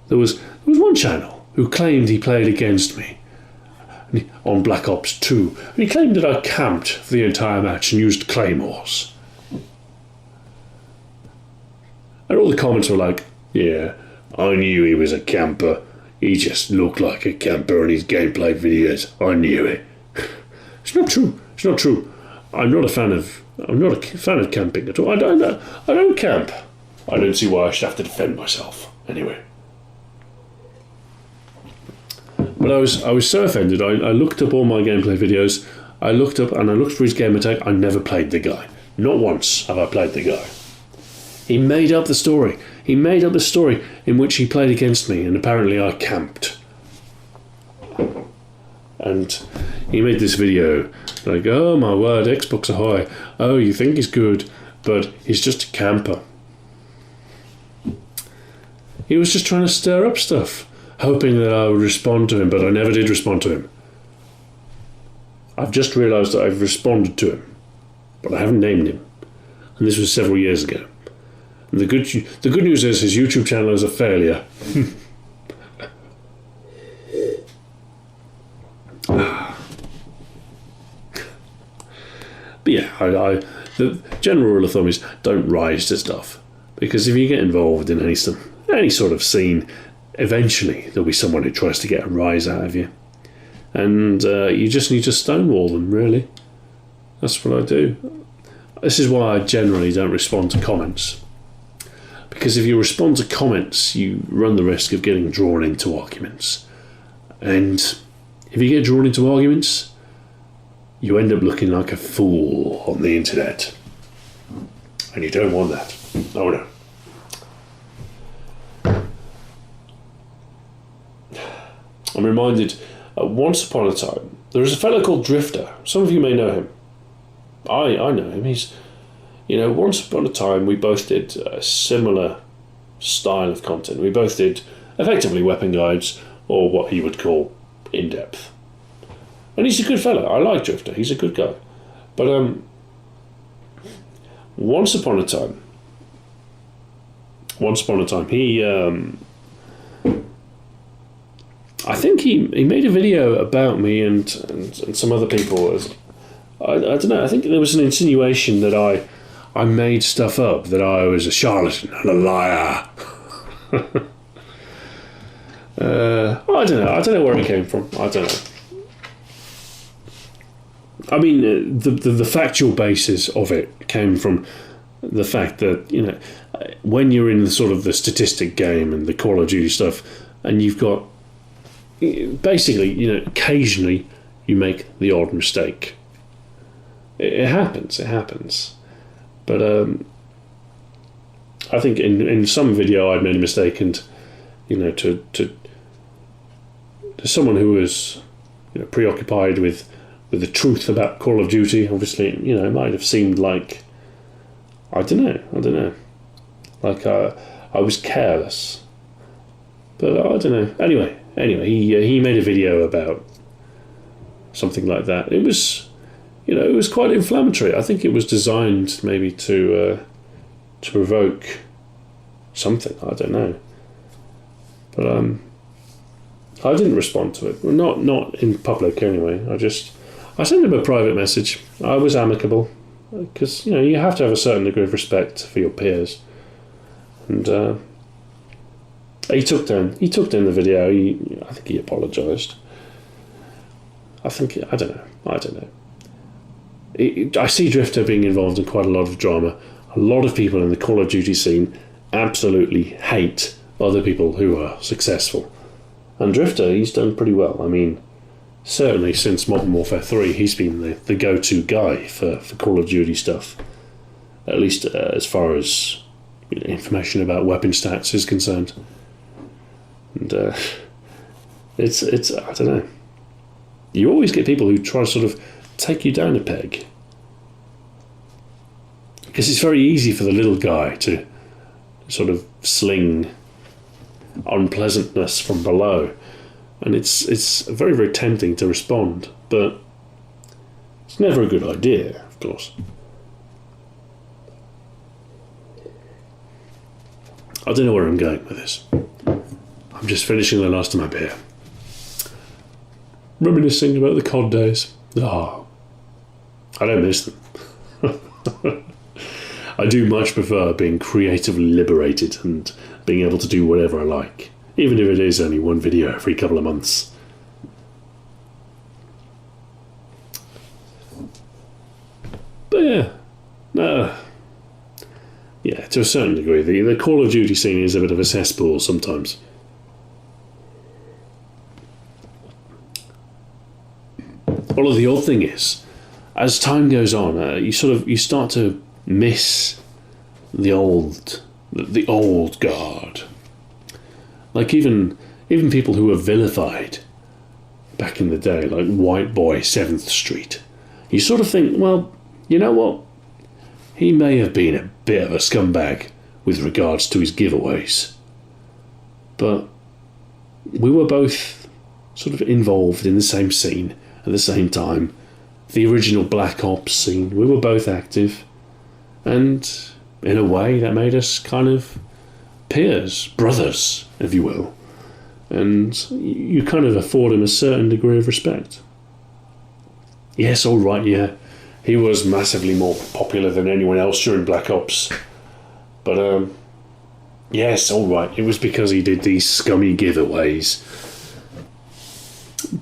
Speaker 1: There was one channel who claimed he played against me on Black Ops 2, and he claimed that I camped for the entire match and used claymores. And all the comments were like, yeah, I knew he was a camper. He just looked like a camper in his gameplay videos. I knew it. It's not true. I'm not a fan of camping at all. I don't camp. I don't see why I should have to defend myself. Anyway. But I was so offended. I looked up all my gameplay videos. I looked up and I looked for his gamertag. I never played the guy. Not once have I played the guy. He made up the story. He made up the story in which he played against me, and apparently I camped. And he made this video like, oh my word, Xbox ahoy. Oh, you think he's good, but he's just a camper. He was just trying to stir up stuff, hoping that I would respond to him, but I never did respond to him. I've just realised that I've responded to him, but I haven't named him. And this was several years ago. And the good news is his YouTube channel is a failure. But yeah, the general rule of thumb is don't rise to stuff, because if you get involved in any sort of scene, eventually there'll be someone who tries to get a rise out of you, and you just need to stonewall them. Really, that's what I do. This is why I generally don't respond to comments, because if you respond to comments, you run the risk of getting drawn into arguments, and if you get drawn into arguments, you end up looking like a fool on the internet. And you don't want that. Oh no. I'm reminded, once upon a time, there was a fellow called Drifter. Some of you may know him. I know him. He's, once upon a time we both did a similar style of content. We both did effectively weapon guides, or what he would call in-depth. And he's a good fellow. I like Drifter. He's a good guy. But once upon a time, he I think he made a video about me and some other people. I don't know. I think there was an insinuation that I made stuff up, that I was a charlatan and a liar. I don't know. I don't know where it came from. I don't know. I mean, the factual basis of it came from the fact that, when you're in the sort of the statistic game and the Call of Duty stuff, and you've got, basically, occasionally you make the odd mistake. It happens. But I think in some video I'd made a mistake, and, to someone who was preoccupied with the truth about Call of Duty, obviously, it might have seemed like, I don't know, like I was careless. But I don't know. Anyway, he made a video about something like that. It was, it was quite inflammatory. I think it was designed maybe to provoke something. I don't know. But I didn't respond to it. Well, not in public anyway. I sent him a private message. I was amicable, because you have to have a certain degree of respect for your peers. And he took down the video. I think he apologised. I don't know. I see Drifter being involved in quite a lot of drama. A lot of people in the Call of Duty scene absolutely hate other people who are successful. And Drifter, he's done pretty well. I mean, certainly since Modern Warfare 3, he's been the go-to guy for Call of Duty stuff. At least as far as information about weapon stats is concerned. And it's I don't know. You always get people who try to sort of take you down a peg. Because it's very easy for the little guy to sort of sling unpleasantness from below. And it's very, very tempting to respond, but it's never a good idea, of course. I don't know where I'm going with this. I'm just finishing the last of my beer. Reminiscing about the COD days. I don't miss them. I do much prefer being creatively liberated and being able to do whatever I like, even if it is only one video every couple of months. But yeah, to a certain degree, the Call of Duty scene is a bit of a cesspool sometimes. Although the odd thing is, as time goes on, you start to miss the old guard. Like even people who were vilified back in the day, like White Boy 7th Street. You sort of think, well, you know what? He may have been a bit of a scumbag with regards to his giveaways, but we were both sort of involved in the same scene at the same time. The original Black Ops scene, we were both active, and in a way that made us kind of peers, brothers, if you will. And you kind of afford him a certain degree of respect. Yes, all right, yeah, he was massively more popular than anyone else during Black Ops. But, yes, all right, it was because he did these scummy giveaways.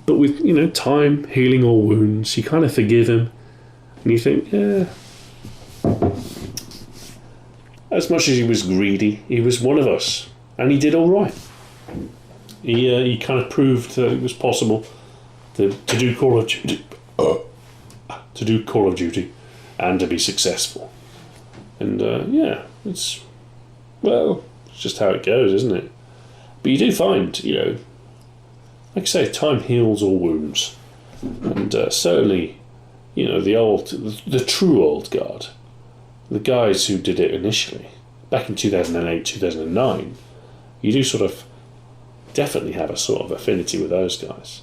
Speaker 1: But with, time healing all wounds, you kind of forgive him. And you think, yeah. As much as he was greedy, he was one of us. And he did all right. He kind of proved that it was possible to do Call of Duty. To do Call of Duty and to be successful. And, it's just how it goes, isn't it? But you do find, like I say, time heals all wounds. And certainly, the true old guard, the guys who did it initially, back in 2008, 2009, you do sort of definitely have a sort of affinity with those guys.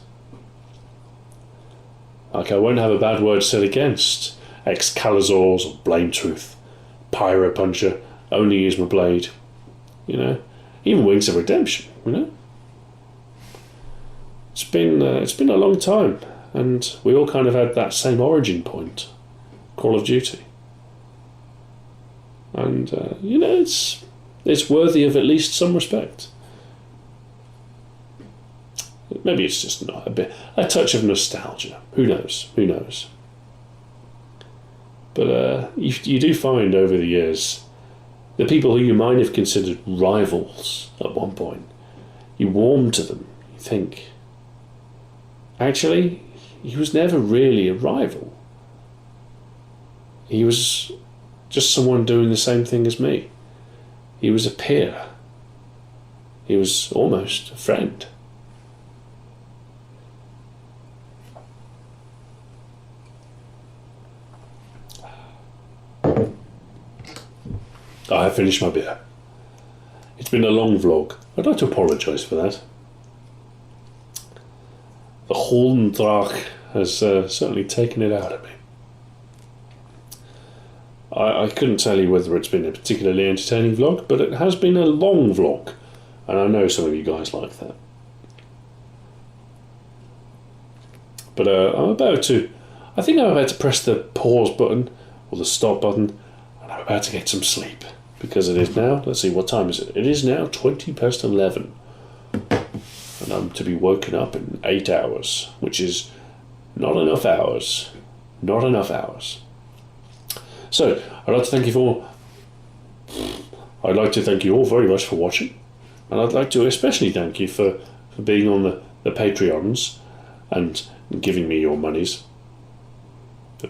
Speaker 1: Like, I won't have a bad word said against Excaliburs or Blame Truth, Pyro Puncher, Only Use My Blade, even Wings of Redemption, It's been a long time, and we all kind of had that same origin point, Call of Duty. And, it's worthy of at least some respect. Maybe it's just not a touch of nostalgia. Who knows? But you do find over the years, the people who you might have considered rivals at one point, you warm to them. You think, actually, he was never really a rival. He was just someone doing the same thing as me. He was a peer. He was almost a friend. I have finished my beer. It's been a long vlog. I'd like to apologise for that. The Hollendrach has certainly taken it out of me. I couldn't tell you whether it's been a particularly entertaining vlog, but it has been a long vlog, and I know some of you guys like that. But I think I'm about to press the pause button, or the stop button, and I'm about to get some sleep. Because it is now, let's see, what time is it? It is now 11:20. And I'm to be woken up in 8 hours, which is not enough hours. Not enough hours. So, I'd like to thank you all very much for watching. And I'd like to especially thank you for being on the Patreons and giving me your monies.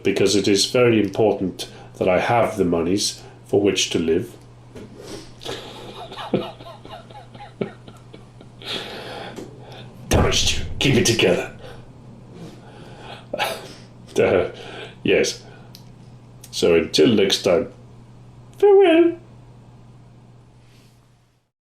Speaker 1: Because it is very important that I have the monies for which to live. Damaged you. Keep it together. Yes. So until next time, farewell.